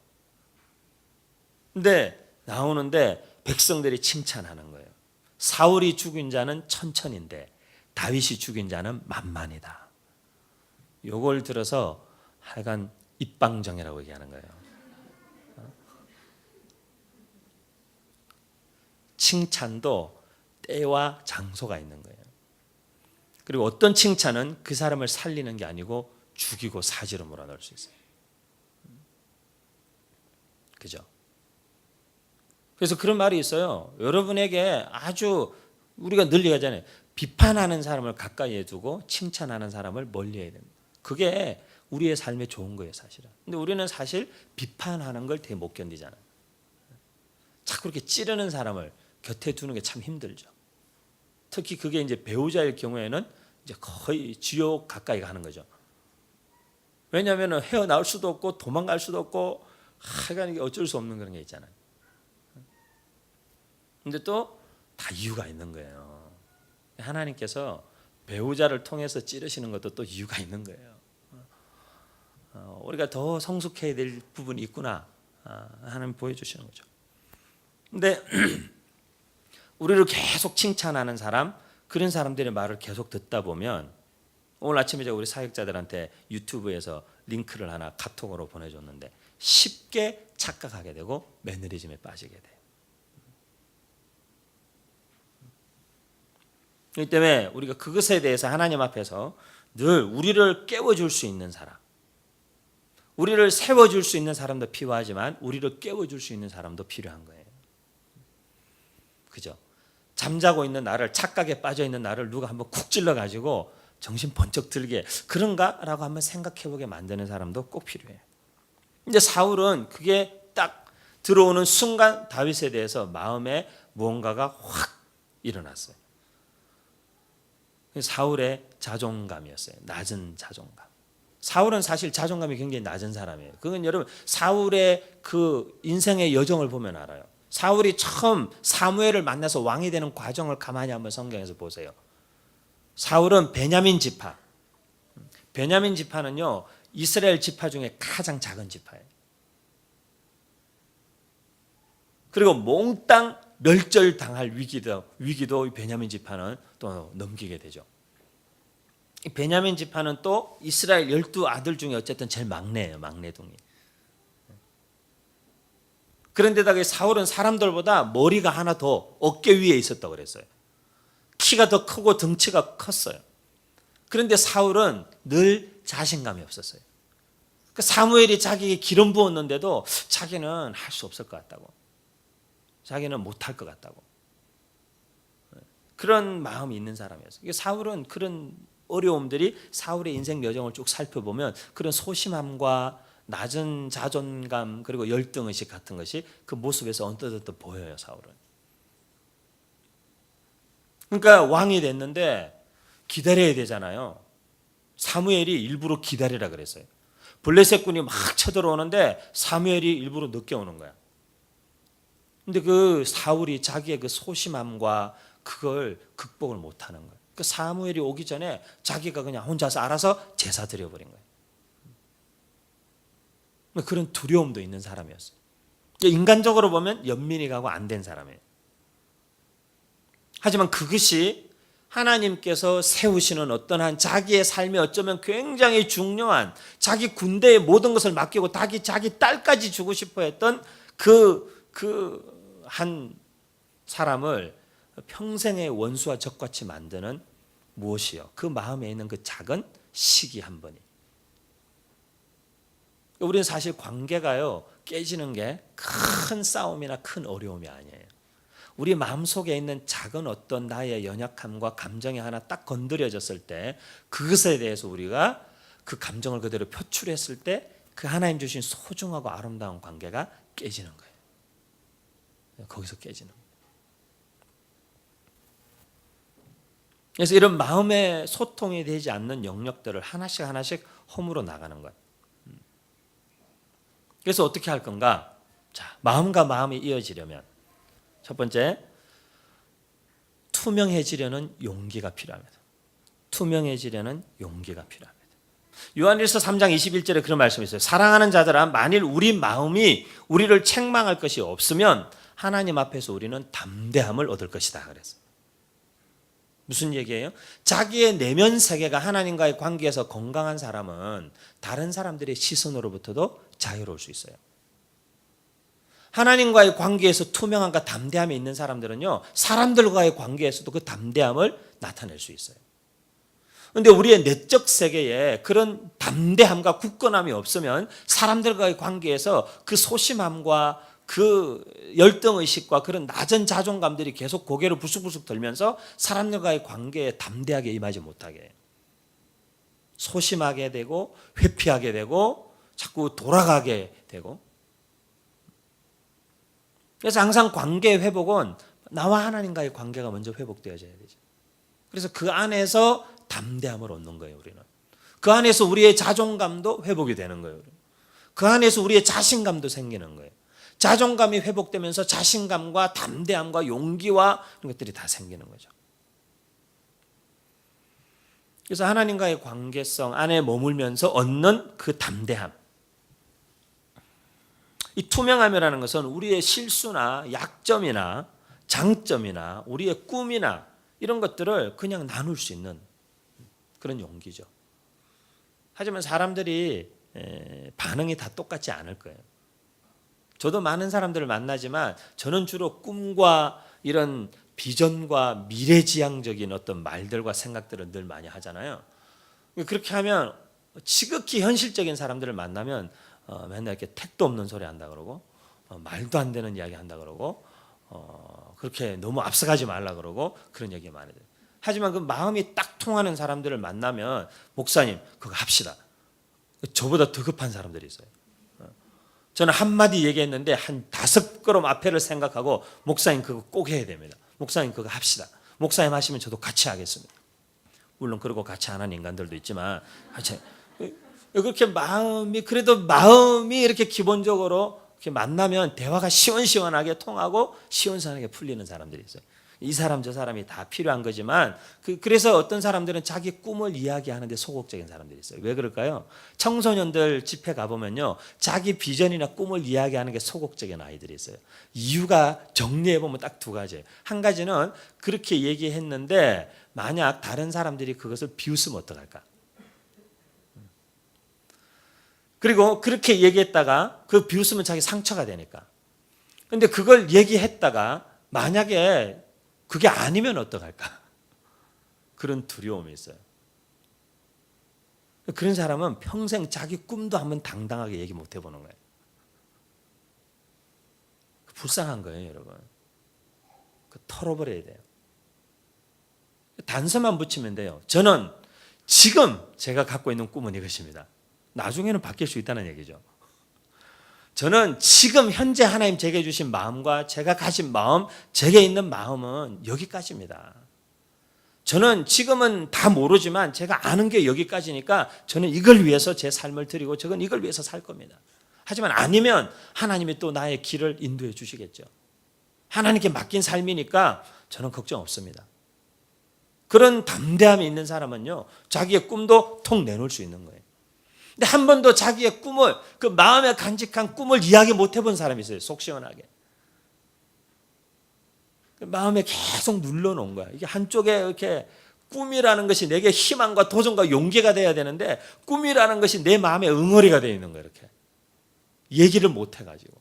근데 나오는데 백성들이 칭찬하는 거예요. 사울이 죽인 자는 천천인데 다윗이 죽인 자는 만만이다. 요걸 들어서 하여간 입방정이라고 얘기하는 거예요. 칭찬도 때와 장소가 있는 거예요. 그리고 어떤 칭찬은 그 사람을 살리는 게 아니고 죽이고 사지로 몰아넣을 수 있어요. 그죠? 그래서 그런 말이 있어요. 여러분에게 아주 우리가 늘 얘기하잖아요. 비판하는 사람을 가까이에 두고 칭찬하는 사람을 멀리해야 된다. 그게 우리의 삶에 좋은 거예요, 사실은. 근데 우리는 사실 비판하는 걸 되게 못 견디잖아요. 자꾸 이렇게 찌르는 사람을 곁에 두는 게 참 힘들죠. 특히 그게 이제 배우자일 경우에는 이제 거의 지옥 가까이 가는 거죠. 왜냐하면 헤어나올 수도 없고 도망갈 수도 없고 하여간 이게 어쩔 수 없는 그런 게 있잖아요. 근데 또 다 이유가 있는 거예요. 하나님께서 배우자를 통해서 찌르시는 것도 또 이유가 있는 거예요. 우리가 더 성숙해야 될 부분이 있구나 하나님 보여주시는 거죠. 근데 우리를 계속 칭찬하는 사람, 그런 사람들의 말을 계속 듣다 보면 오늘 아침에 제가 우리 사역자들한테 유튜브에서 링크를 하나 카톡으로 보내줬는데 쉽게 착각하게 되고 매너리즘에 빠지게 돼요. 그렇기 때문에 우리가 그것에 대해서 하나님 앞에서 늘 우리를 깨워줄 수 있는 사람, 우리를 세워줄 수 있는 사람도 필요하지만 우리를 깨워줄 수 있는 사람도 필요한 거예요. 그죠? 잠자고 있는 나를, 착각에 빠져 있는 나를 누가 한번 쿡 찔러가지고 정신 번쩍 들게 그런가? 라고 한번 생각해보게 만드는 사람도 꼭 필요해요. 근데 사울은 그게 딱 들어오는 순간 다윗에 대해서 마음에 무언가가 확 일어났어요. 사울의 자존감이었어요. 낮은 자존감. 사울은 사실 자존감이 굉장히 낮은 사람이에요. 그건 여러분 사울의 그 인생의 여정을 보면 알아요. 사울이 처음 사무엘을 만나서 왕이 되는 과정을 가만히 한번 성경에서 보세요. 사울은 베냐민 지파. 베냐민 지파는요 이스라엘 지파 중에 가장 작은 지파예요. 그리고 몽땅 멸절당할 위기도 베냐민 지파는 또 넘기게 되죠. 베냐민 지파는 또 이스라엘 12아들 중에 어쨌든 제일 막내예요. 막내동이. 그런데다가 사울은 사람들보다 머리가 하나 더 어깨 위에 있었다고 그랬어요. 키가 더 크고 덩치가 컸어요. 그런데 사울은 늘 자신감이 없었어요. 사무엘이 자기에게 기름 부었는데도 자기는 할 수 없을 것 같다고. 자기는 못할 것 같다고. 그런 마음이 있는 사람이었어요. 사울은 그런 어려움들이 사울의 인생 여정을 쭉 살펴보면 그런 소심함과 낮은 자존감 그리고 열등의식 같은 것이 그 모습에서 언뜻 보여요. 사울은. 그러니까 왕이 됐는데 기다려야 되잖아요. 사무엘이 일부러 기다리라 그랬어요. 블레셋 군이 막 쳐들어오는데 사무엘이 일부러 늦게 오는 거야. 근데 그 사울이 자기의 그 소심함과 그걸 극복을 못하는 거예요. 그 사무엘이 오기 전에 자기가 그냥 혼자서 알아서 제사 드려버린 거예요. 그런 두려움도 있는 사람이었어요. 인간적으로 보면 연민이 가고 안 된 사람이에요. 하지만 그것이 하나님께서 세우시는 어떤 한 자기의 삶에 어쩌면 굉장히 중요한 자기 군대의 모든 것을 맡기고 자기 딸까지 주고 싶어 했던 그 한 사람을 평생의 원수와 적같이 만드는 무엇이요? 그 마음에 있는 그 작은 시기 한 번이. 우리는 사실 관계가요 깨지는 게 큰 싸움이나 큰 어려움이 아니에요. 우리 마음속에 있는 작은 어떤 나의 연약함과 감정이 하나 딱 건드려졌을 때 그것에 대해서 우리가 그 감정을 그대로 표출했을 때 그 하나님 주신 소중하고 아름다운 관계가 깨지는 거예요. 거기서 깨지는 거예요. 그래서 이런 마음의 소통이 되지 않는 영역들을 하나씩 허물어 나가는 거예요. 그래서 어떻게 할 건가? 자, 마음과 마음이 이어지려면 첫 번째, 투명해지려는 용기가 필요합니다. 투명해지려는 용기가 필요합니다. 요한일서 3장 21절에 그런 말씀이 있어요. 사랑하는 자들아, 만일 우리 마음이 우리를 책망할 것이 없으면 하나님 앞에서 우리는 담대함을 얻을 것이다 그랬어요. 무슨 얘기예요? 자기의 내면 세계가 하나님과의 관계에서 건강한 사람은 다른 사람들의 시선으로부터도 자유로울 수 있어요. 하나님과의 관계에서 투명함과 담대함이 있는 사람들은요, 사람들과의 관계에서도 그 담대함을 나타낼 수 있어요. 그런데 우리의 내적 세계에 그런 담대함과 굳건함이 없으면 사람들과의 관계에서 그 소심함과 그 열등의식과 그런 낮은 자존감들이 계속 고개를 부쑥부쑥 들면서 사람들과의 관계에 담대하게 임하지 못하게 해요. 소심하게 되고 회피하게 되고 자꾸 돌아가게 되고. 그래서 항상 관계 회복은 나와 하나님과의 관계가 먼저 회복되어져야 되죠. 그래서 그 안에서 담대함을 얻는 거예요. 우리는 그 안에서 우리의 자존감도 회복이 되는 거예요. 그 안에서 우리의 자신감도 생기는 거예요. 자존감이 회복되면서 자신감과 담대함과 용기와 이런 것들이 다 생기는 거죠. 그래서 하나님과의 관계성 안에 머물면서 얻는 그 담대함, 이 투명함이라는 것은 우리의 실수나 약점이나 장점이나 우리의 꿈이나 이런 것들을 그냥 나눌 수 있는 그런 용기죠. 하지만 사람들이 반응이 다 똑같지 않을 거예요. 저도 많은 사람들을 만나지만 저는 주로 꿈과 이런 비전과 미래지향적인 어떤 말들과 생각들을 늘 많이 하잖아요. 그렇게 하면 지극히 현실적인 사람들을 만나면 맨날 이렇게 택도 없는 소리 한다 그러고 말도 안 되는 이야기 한다 그러고 그렇게 너무 앞서가지 말라 그러고 그런 얘기 많이 해요. 하지만 그 마음이 딱 통하는 사람들을 만나면 목사님 그거 합시다. 저보다 더 급한 사람들이 있어요. 저는 한마디 얘기했는데 한 5걸음 앞에를 생각하고 목사님 그거 꼭 해야 됩니다. 목사님 그거 합시다. 목사님 하시면 저도 같이 하겠습니다. 물론 그러고 같이 안 하는 인간들도 있지만 그렇게 그래도 마음이 이렇게 기본적으로 이렇게 만나면 대화가 시원시원하게 통하고 시원시원하게 풀리는 사람들이 있어요. 이 사람 저 사람이 다 필요한 거지만 그래서 어떤 사람들은 자기 꿈을 이야기하는데 소극적인 사람들이 있어요. 왜 그럴까요? 청소년들 집회 가보면요, 자기 비전이나 꿈을 이야기하는 게 소극적인 아이들이 있어요. 이유가 정리해보면 딱 2가지예요. 한 가지는 그렇게 얘기했는데 만약 다른 사람들이 그것을 비웃으면 어떡할까? 그리고 그렇게 얘기했다가 그 비웃으면 자기 상처가 되니까. 근데 그걸 얘기했다가 만약에 그게 아니면 어떡할까? 그런 두려움이 있어요. 그런 사람은 평생 자기 꿈도 한번 당당하게 얘기 못 해보는 거예요. 불쌍한 거예요, 여러분. 털어버려야 돼요. 단서만 붙이면 돼요. 저는 지금 제가 갖고 있는 꿈은 이것입니다. 나중에는 바뀔 수 있다는 얘기죠. 저는 지금 현재 하나님 제게 주신 마음과 제가 가진 마음, 제게 있는 마음은 여기까지입니다. 저는 지금은 다 모르지만 제가 아는 게 여기까지니까 저는 이걸 위해서 제 삶을 드리고 저건 이걸 위해서 살 겁니다. 하지만 아니면 하나님이 또 나의 길을 인도해 주시겠죠. 하나님께 맡긴 삶이니까 저는 걱정 없습니다. 그런 담대함이 있는 사람은요, 자기의 꿈도 통 내놓을 수 있는 거예요. 근데 한 번도 자기의 꿈을, 그 마음에 간직한 꿈을 이야기 못 해본 사람이 있어요. 속 시원하게. 마음에 계속 눌러놓은 거야. 이게 한쪽에 이렇게 꿈이라는 것이 내게 희망과 도전과 용기가 돼야 되는데 꿈이라는 것이 내 마음에 응어리가 되어 있는 거야. 이렇게 얘기를 못 해가지고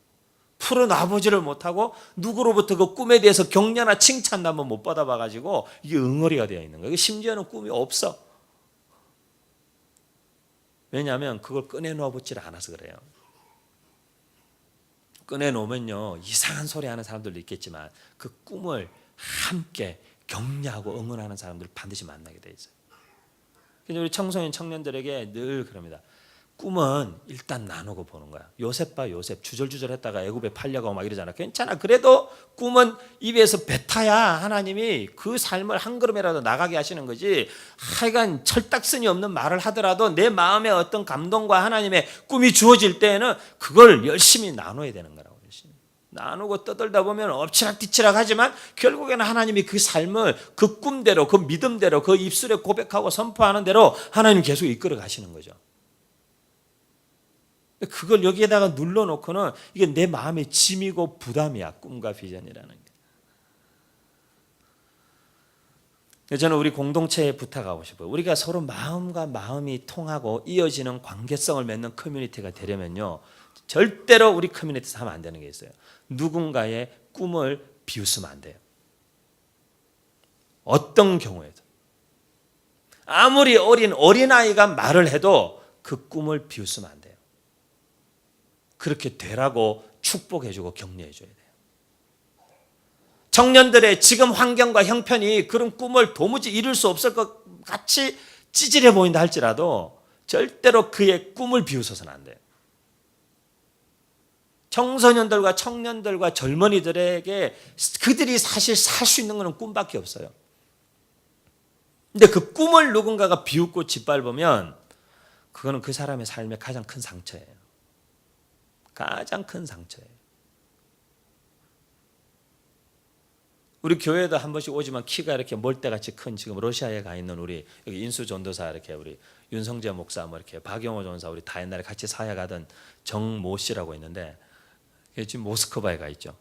풀어놔보지를 못하고 누구로부터 그 꿈에 대해서 격려나 칭찬도 한번 못 받아봐가지고 이게 응어리가 되어 있는 거야. 심지어는 꿈이 없어. 왜냐하면 그걸 꺼내놓아보지를 않아서 그래요. 꺼내놓으면요, 이상한 소리 하는 사람들도 있겠지만 그 꿈을 함께 격려하고 응원하는 사람들을 반드시 만나게 돼 있어요. 그래서 우리 청소년 청년들에게 늘 그럽니다. 꿈은 일단 나누고 보는 거야. 요셉 봐, 요셉 주절주절 했다가 애굽에 팔려가고 막 이러잖아. 괜찮아. 그래도 꿈은 입에서 뱉어야 하나님이 그 삶을 한 걸음이라도 나가게 하시는 거지. 하여간 철딱선이 없는 말을 하더라도 내 마음에 어떤 감동과 하나님의 꿈이 주어질 때에는 그걸 열심히 나눠야 되는 거라고. 열심히 나누고 떠들다 보면 엎치락뒤치락 하지만 결국에는 하나님이 그 삶을 그 꿈대로, 그 믿음대로, 그 입술에 고백하고 선포하는 대로 하나님 계속 이끌어 가시는 거죠. 그걸 여기에다가 눌러놓고는 이게 내 마음의 짐이고 부담이야. 꿈과 비전이라는 게. 저는 우리 공동체에 부탁하고 싶어요. 우리가 서로 마음과 마음이 통하고 이어지는 관계성을 맺는 커뮤니티가 되려면요, 절대로 우리 커뮤니티에서 하면 안 되는 게 있어요. 누군가의 꿈을 비웃으면 안 돼요. 어떤 경우에도. 아무리 어린아이가 말을 해도 그 꿈을 비웃으면 안 돼요. 그렇게 되라고 축복해주고 격려해줘야 돼요. 청년들의 지금 환경과 형편이 그런 꿈을 도무지 이룰 수 없을 것 같이 찌질해 보인다 할지라도 절대로 그의 꿈을 비웃어서는 안 돼요. 청소년들과 청년들과 젊은이들에게 그들이 사실 살 수 있는 것은 꿈밖에 없어요. 근데 그 꿈을 누군가가 비웃고 짓밟으면 그거는 그 사람의 삶의 가장 큰 상처예요. 가장 큰 상처예요. 우리 교회도 한 번씩 오지만 키가 이렇게 몰대같이 큰 지금 러시아에 가 있는 우리 여기 인수 전도사 이렇게 우리 윤성재 목사 뭐 이렇게 박영호 전사 우리 다 옛날에 같이 사역하던 정모 씨라고 있는데 지금 모스크바에 가 있죠.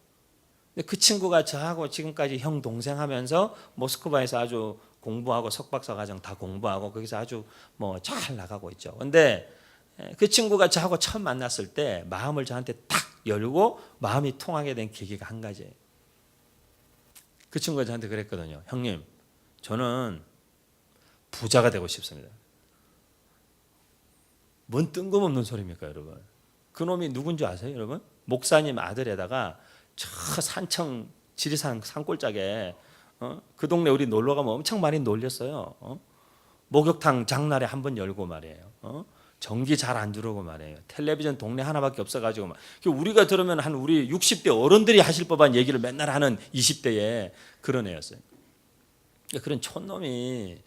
근데 그 친구가 저하고 지금까지 형 동생 하면서 모스크바에서 아주 공부하고 석박사 과정 다 공부하고 거기서 아주 뭐 잘 나가고 있죠. 근데 그 친구가 저하고 처음 만났을 때 마음을 저한테 탁 열고 마음이 통하게 된 계기가 한 가지예요. 그 친구가 저한테 그랬거든요. 형님, 저는 부자가 되고 싶습니다. 뭔 뜬금없는 소리입니까, 여러분? 그놈이 누군지 아세요, 여러분? 목사님 아들에다가 저 산청 지리산 산골짜기에 그 동네 우리 놀러 가면 엄청 많이 놀렸어요. 목욕탕 장날에 한 번 열고 말이에요. 전기 잘 안 들어오고 말이에요. 텔레비전 동네 하나밖에 없어가지고 막. 우리가 들으면 한 우리 60대 어른들이 하실 법한 얘기를 맨날 하는 20대에 그런 애였어요. 그런 촌놈이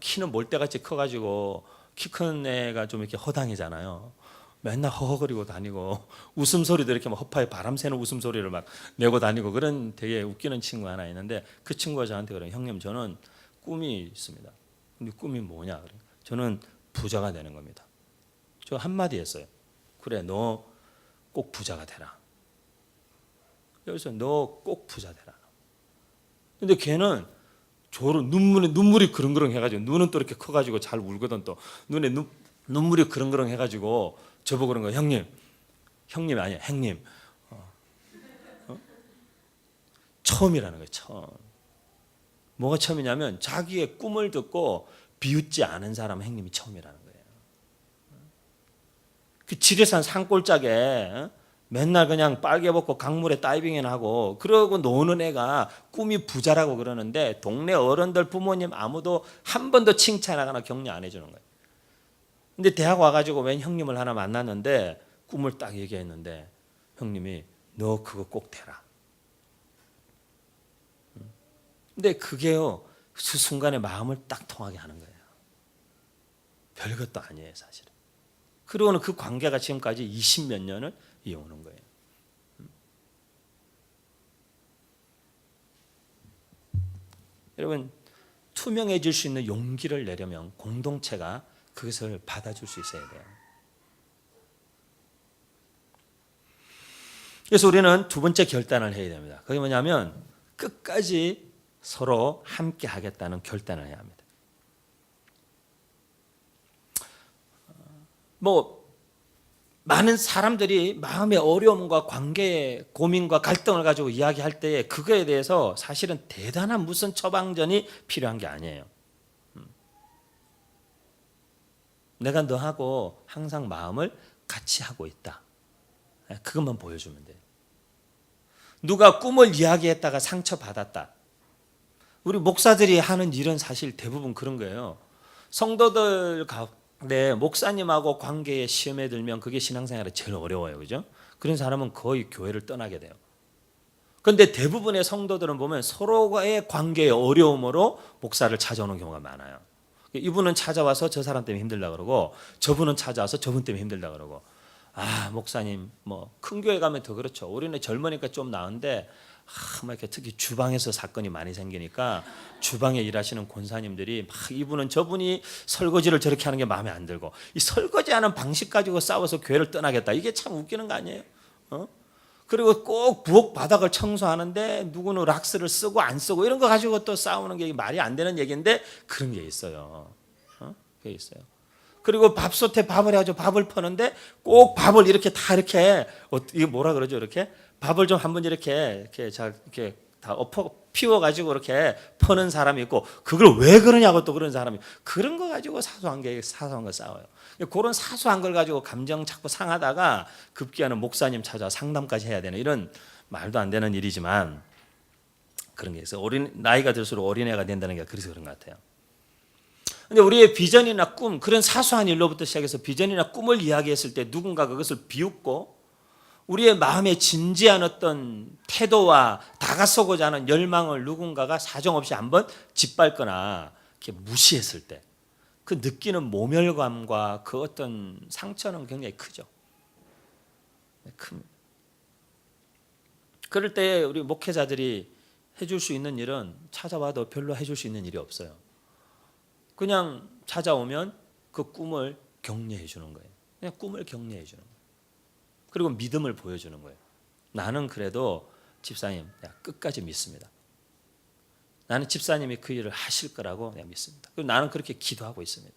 키는 몰대같이 커가지고 키 큰 애가 좀 이렇게 허당이잖아요. 맨날 허허거리고 다니고 웃음소리도 이렇게 막 허파에 바람 새는 웃음소리를 막 내고 다니고 그런 되게 웃기는 친구 하나 있는데 그 친구가 저한테 그래요. 형님, 저는 꿈이 있습니다. 근데 꿈이 뭐냐? 그래요. 저는 부자가 되는 겁니다. 저 한마디 했어요. 그래, 너 꼭 부자가 되라. 여기서 너 꼭 부자 되라. 근데 걔는 저로 눈물이 그릉그릉 해가지고 눈은 또 이렇게 커가지고 잘 울거든. 또 눈에 눈물이 그릉그릉 해가지고 저보고 그런 거예요. 형님 아니야, 형님. 처음이라는 거예요. 처음. 뭐가 처음이냐면 자기의 꿈을 듣고 비웃지 않은 사람은 형님이 처음이라는 거예요. 그 지리산 산골짜기에 맨날 그냥 빨개 벗고 강물에 다이빙이나 하고 그러고 노는 애가 꿈이 부자라고 그러는데 동네 어른들 부모님 아무도 한 번도 칭찬하거나 격려 안 해주는 거예요. 근데 대학 와가지고 웬 형님을 하나 만났는데 꿈을 딱 얘기했는데 형님이 너 그거 꼭 되라. 근데 그게요 그 순간에 마음을 딱 통하게 하는 거예요. 별것도 아니에요 사실은. 그리고는 그 관계가 지금까지 20몇 년을 이어오는 거예요. 여러분 투명해질 수 있는 용기를 내려면 공동체가 그것을 받아줄 수 있어야 돼요. 그래서 우리는 두 번째 결단을 해야 됩니다. 그게 뭐냐면 끝까지 서로 함께 하겠다는 결단을 해야 합니다. 뭐 많은 사람들이 마음의 어려움과 관계의 고민과 갈등을 가지고 이야기할 때 그거에 대해서 사실은 대단한 무슨 처방전이 필요한 게 아니에요. 내가 너하고 항상 마음을 같이 하고 있다. 그것만 보여주면 돼요. 누가 꿈을 이야기했다가 상처받았다. 우리 목사들이 하는 일은 사실 대부분 그런 거예요. 성도들 가운데 목사님하고 관계에 시험에 들면 그게 신앙생활에 제일 어려워요. 그죠? 그런 사람은 거의 교회를 떠나게 돼요. 그런데 대부분의 성도들은 보면 서로의 관계의 어려움으로 목사를 찾아오는 경우가 많아요. 이분은 찾아와서 저 사람 때문에 힘들다 그러고 저분은 찾아와서 저분 때문에 힘들다 그러고 목사님 뭐 큰 교회 가면 더 그렇죠. 우리는 젊으니까 좀 나은데 막 이렇게 특히 주방에서 사건이 많이 생기니까 주방에 일하시는 권사님들이 막 이분은 저분이 설거지를 저렇게 하는 게 마음에 안 들고 이 설거지하는 방식 가지고 싸워서 교회를 떠나겠다. 이게 참 웃기는 거 아니에요? 그리고 꼭 부엌 바닥을 청소하는데 누구는 락스를 쓰고 안 쓰고 이런 거 가지고 또 싸우는 게 말이 안 되는 얘기인데 그런 게 있어요. 그게 있어요. 그리고 밥솥에 밥을 해가지고 밥을 퍼는데 꼭 밥을 이렇게 다 이렇게 이게 뭐라 그러죠? 이렇게 밥을 좀 한번 이렇게 잘 이렇게 다 피워가지고 이렇게 퍼는 사람이 있고 그걸 왜 그러냐고 또 그런 사람이 그런 거 가지고 사소한 거 싸워요. 그런 사소한 걸 가지고 감정 자꾸 상하다가 급기야는 목사님 찾아 상담까지 해야 되는 이런 말도 안 되는 일이지만 그런 게 있어요. 나이가 들수록 어린애가 된다는 게 그래서 그런 것 같아요. 근데 우리의 비전이나 꿈 그런 사소한 일로부터 시작해서 비전이나 꿈을 이야기했을 때 누군가 그것을 비웃고 우리의 마음에 진지한 어떤 태도와 다가서고자 하는 열망을 누군가가 사정없이 한번 짓밟거나 이렇게 무시했을 때 그 느끼는 모멸감과 그 어떤 상처는 굉장히 크죠. 큽니다. 그럴 때 우리 목회자들이 해줄 수 있는 일은 찾아와도 별로 해줄 수 있는 일이 없어요. 그냥 찾아오면 그 꿈을 격려해 주는 거예요. 그냥 꿈을 격려해 주는 거예요. 그리고 믿음을 보여주는 거예요. 나는 그래도 집사님 내가 끝까지 믿습니다. 나는 집사님이 그 일을 하실 거라고 내가 믿습니다. 그리고 나는 그렇게 기도하고 있습니다.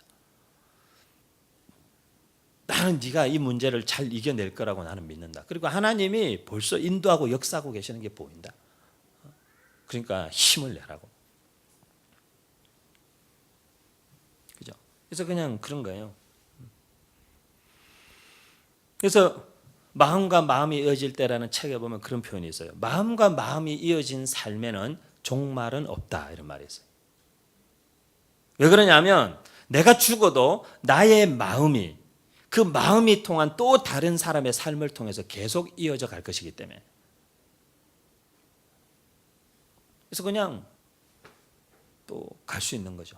나는 네가 이 문제를 잘 이겨낼 거라고 나는 믿는다. 그리고 하나님이 벌써 인도하고 역사하고 계시는 게 보인다. 그러니까 힘을 내라고. 그죠? 그래서 그냥 그런 거예요. 그래서 마음과 마음이 이어질 때라는 책에 보면 그런 표현이 있어요. 마음과 마음이 이어진 삶에는 종말은 없다 이런 말이 있어요. 왜 그러냐면 내가 죽어도 나의 마음이 그 마음이 통한 또 다른 사람의 삶을 통해서 계속 이어져 갈 것이기 때문에 그래서 그냥 또 갈 수 있는 거죠.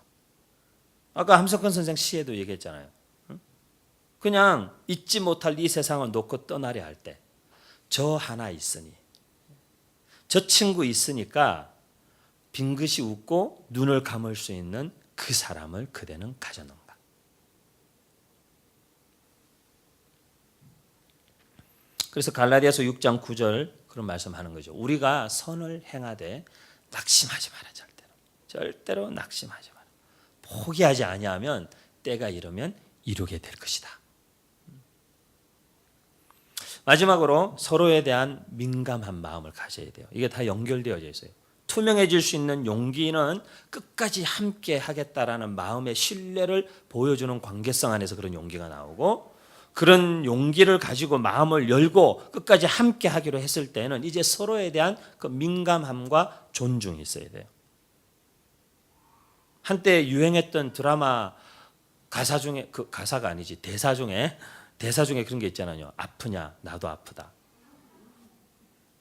아까 함석헌 선생 시에도 얘기했잖아요. 그냥 잊지 못할 이 세상을 놓고 떠나려 할 때 저 하나 있으니 저 친구 있으니까 빙긋이 웃고 눈을 감을 수 있는 그 사람을 그대는 가졌는가. 그래서 갈라디아서 6장 9절 그런 말씀하는 거죠. 우리가 선을 행하되 낙심하지 마라. 절대로 낙심하지 마라. 포기하지 아니하면 때가 이르면 이루게 될 것이다. 마지막으로 서로에 대한 민감한 마음을 가져야 돼요. 이게 다 연결되어져 있어요. 투명해질 수 있는 용기는 끝까지 함께 하겠다라는 마음의 신뢰를 보여주는 관계성 안에서 그런 용기가 나오고 그런 용기를 가지고 마음을 열고 끝까지 함께 하기로 했을 때는 이제 서로에 대한 그 민감함과 존중이 있어야 돼요. 한때 유행했던 드라마 가사 중에 그 가사가 아니지 대사 중에 그런 게 있잖아요. 아프냐 나도 아프다.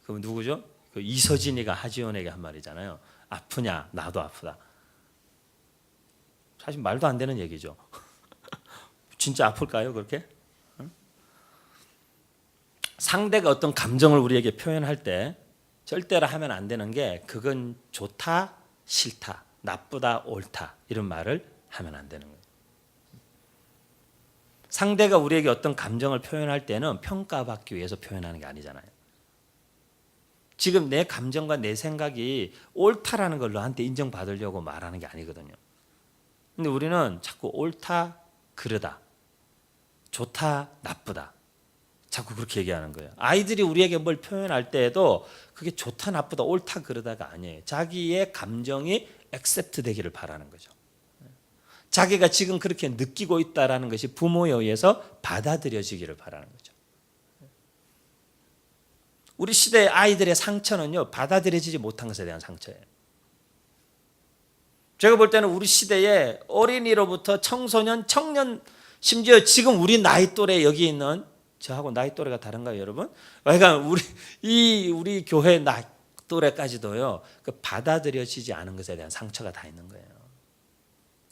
그럼 누구죠? 그 이서진이가 하지원에게 한 말이잖아요. 아프냐 나도 아프다. 사실 말도 안 되는 얘기죠. 진짜 아플까요 그렇게? 상대가 어떤 감정을 우리에게 표현할 때 절대로 하면 안 되는 게 그건 좋다 싫다 나쁘다 옳다 이런 말을 하면 안 되는 거예요. 상대가 우리에게 어떤 감정을 표현할 때는 평가받기 위해서 표현하는 게 아니잖아요. 지금 내 감정과 내 생각이 옳다라는 걸 너한테 인정받으려고 말하는 게 아니거든요. 근데 우리는 자꾸 옳다 그르다 좋다 나쁘다 자꾸 그렇게 얘기하는 거예요. 아이들이 우리에게 뭘 표현할 때에도 그게 좋다 나쁘다 옳다 그르다가 아니에요. 자기의 감정이 액셉트 되기를 바라는 거죠. 자기가 지금 그렇게 느끼고 있다라는 것이 부모에 의해서 받아들여지기를 바라는 거죠. 우리 시대의 아이들의 상처는요 받아들여지지 못한 것에 대한 상처예요. 제가 볼 때는 우리 시대의 어린이로부터 청소년, 청년 심지어 지금 우리 나이 또래 여기 있는 저하고 나이 또래가 다른가요, 여러분? 그러니까 우리 교회 나이 또래까지도요. 그 받아들여지지 않은 것에 대한 상처가 다 있는 거예요.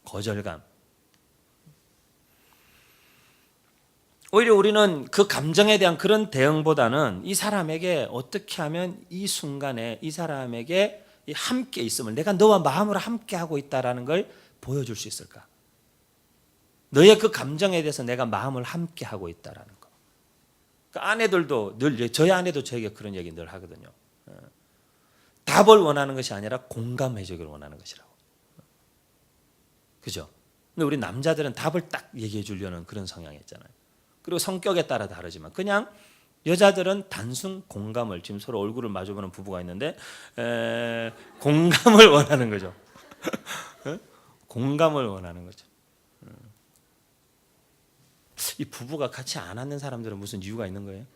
거절감. 오히려 우리는 그 감정에 대한 그런 대응보다는 이 사람에게 어떻게 하면 이 순간에 이 사람에게 함께 있음을 내가 너와 마음으로 함께 하고 있다라는 걸 보여줄 수 있을까? 너의 그 감정에 대해서 내가 마음을 함께 하고 있다라는 거. 그 아내들도 늘 저희 아내도 저에게 그런 얘기 늘 하거든요. 답을 원하는 것이 아니라 공감해 주기를 원하는 것이라고. 그죠? 근데 우리 남자들은 답을 딱 얘기해 주려는 그런 성향이 있잖아요. 그리고 성격에 따라 다르지만 그냥 여자들은 단순 공감을, 지금 서로 얼굴을 마주보는 부부가 있는데 공감을 원하는 거죠. 공감을 원하는 거죠. 이 부부가 같이 안 앉는 사람들은 무슨 이유가 있는 거예요?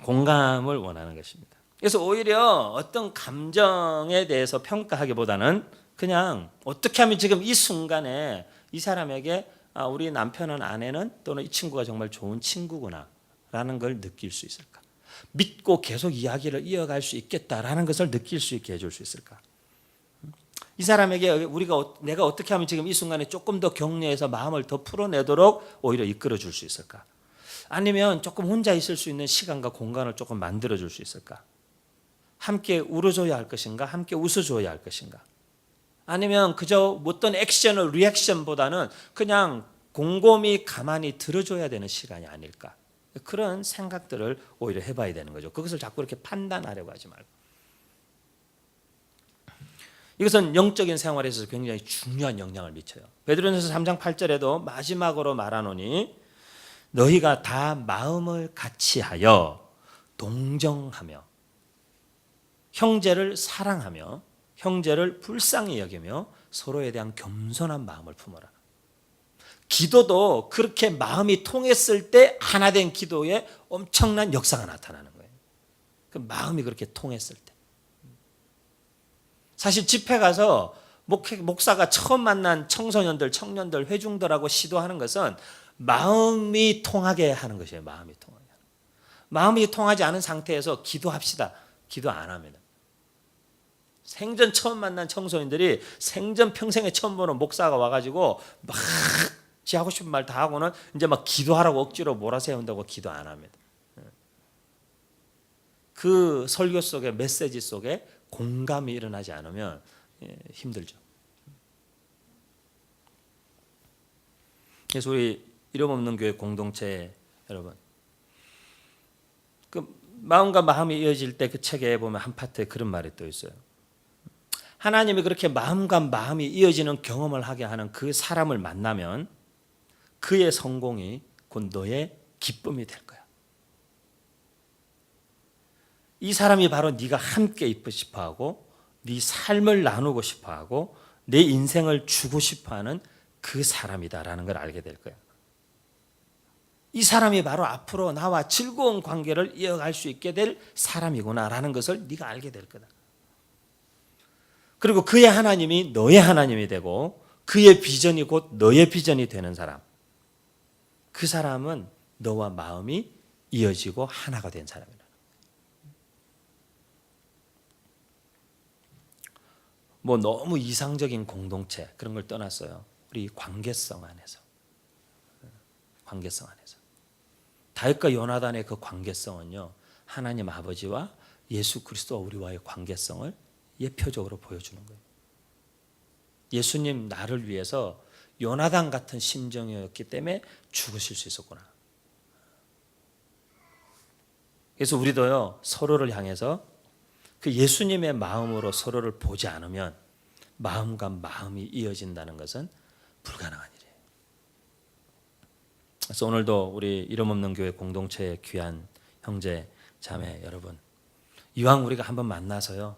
공감을 원하는 것입니다. 그래서 오히려 어떤 감정에 대해서 평가하기보다는 그냥 어떻게 하면 지금 이 순간에 이 사람에게 우리 남편은, 아내는, 또는 이 친구가 정말 좋은 친구구나 라는 걸 느낄 수 있을까? 믿고 계속 이야기를 이어갈 수 있겠다라는 것을 느낄 수 있게 해줄 수 있을까? 이 사람에게 내가 어떻게 하면 지금 이 순간에 조금 더 격려해서 마음을 더 풀어내도록 오히려 이끌어 줄 수 있을까? 아니면 조금 혼자 있을 수 있는 시간과 공간을 조금 만들어 줄 수 있을까? 함께 울어줘야 할 것인가? 함께 웃어줘야 할 것인가? 아니면 그저 어떤 액션을 리액션보다는 그냥 곰곰이 가만히 들어줘야 되는 시간이 아닐까? 그런 생각들을 오히려 해봐야 되는 거죠. 그것을 자꾸 이렇게 판단하려고 하지 말고. 이것은 영적인 생활에서 굉장히 중요한 영향을 미쳐요. 베드로전서 3장 8절에도 마지막으로 말하노니 너희가 다 마음을 같이하여 동정하며 형제를 사랑하며 형제를 불쌍히 여기며 서로에 대한 겸손한 마음을 품어라. 기도도 그렇게 마음이 통했을 때 하나 된 기도에 엄청난 역사가 나타나는 거예요. 그 마음이 그렇게 통했을 때. 사실 집회 가서 목사가 처음 만난 청소년들, 청년들, 회중들하고 시도하는 것은 마음이 통하게 하는 것이에요. 마음이 통하게. 마음이 통하지 않은 상태에서 기도합시다. 기도 안 합니다. 생전 처음 만난 청소년들이 생전 평생에 처음 보는 목사가 와가지고 막 지 하고 싶은 말 다 하고는 이제 막 기도하라고 억지로 몰아세운다고 기도 안 합니다. 그 설교 속에, 메시지 속에 공감이 일어나지 않으면 힘들죠. 그래서 우리 이름 없는 교회 공동체 여러분, 그 마음과 마음이 이어질 때 그 책에 보면 한 파트에 그런 말이 또 있어요. 하나님이 그렇게 마음과 마음이 이어지는 경험을 하게 하는 그 사람을 만나면 그의 성공이 곧 너의 기쁨이 될 거야. 이 사람이 바로 네가 함께 있고 싶어하고 네 삶을 나누고 싶어하고 내 인생을 주고 싶어하는 그 사람이다라는 걸 알게 될 거야. 이 사람이 바로 앞으로 나와 즐거운 관계를 이어갈 수 있게 될 사람이구나라는 것을 네가 알게 될 거다. 그리고 그의 하나님이 너의 하나님이 되고 그의 비전이 곧 너의 비전이 되는 사람, 그 사람은 너와 마음이 이어지고 하나가 된 사람이다. 뭐 너무 이상적인 공동체 그런 걸 떠났어요. 우리 관계성 안에서, 관계성 안에서 다윗과 요나단의 그 관계성은요, 하나님 아버지와 예수 그리스도와 우리와의 관계성을 예표적으로 보여주는 거예요. 예수님 나를 위해서 요나단 같은 심정이었기 때문에 죽으실 수 있었구나. 그래서 우리도요, 서로를 향해서 그 예수님의 마음으로 서로를 보지 않으면 마음과 마음이 이어진다는 것은 불가능한 일이에요. 그래서 오늘도 우리 이름 없는 교회 공동체의 귀한 형제 자매 여러분, 이왕 우리가 한번 만나서요,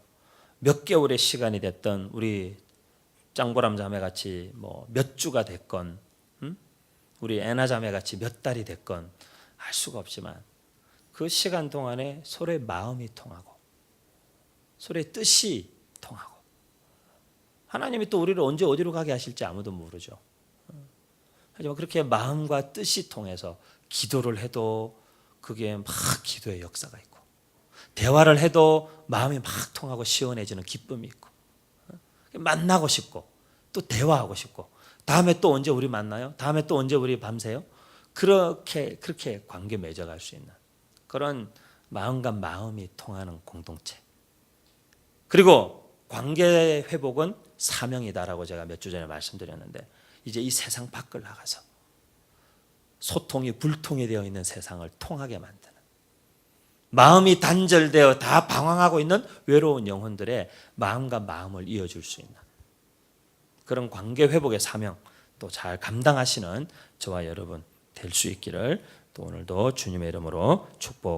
몇 개월의 시간이 됐던 우리 짱보람 자매 같이 뭐 몇 주가 됐건, 우리 애나 자매 같이 몇 달이 됐건 알 수가 없지만 그 시간 동안에 서로의 마음이 통하고 서로의 뜻이 통하고, 하나님이 또 우리를 언제 어디로 가게 하실지 아무도 모르죠. 하지만 그렇게 마음과 뜻이 통해서 기도를 해도 그게 막 기도의 역사가 있고, 대화를 해도 마음이 막 통하고 시원해지는 기쁨이 있고, 만나고 싶고 또 대화하고 싶고, 다음에 또 언제 우리 만나요? 다음에 또 언제 우리 밤새요? 그렇게 관계 맺어갈 수 있는 그런 마음과 마음이 통하는 공동체. 그리고 관계 회복은 사명이다라고 제가 몇 주 전에 말씀드렸는데, 이제 이 세상 밖을 나가서 소통이 불통이 되어 있는 세상을 통하게 만드는, 마음이 단절되어 다 방황하고 있는 외로운 영혼들의 마음과 마음을 이어줄 수 있는 그런 관계 회복의 사명 또 잘 감당하시는 저와 여러분 될 수 있기를 또 오늘도 주님의 이름으로 축복.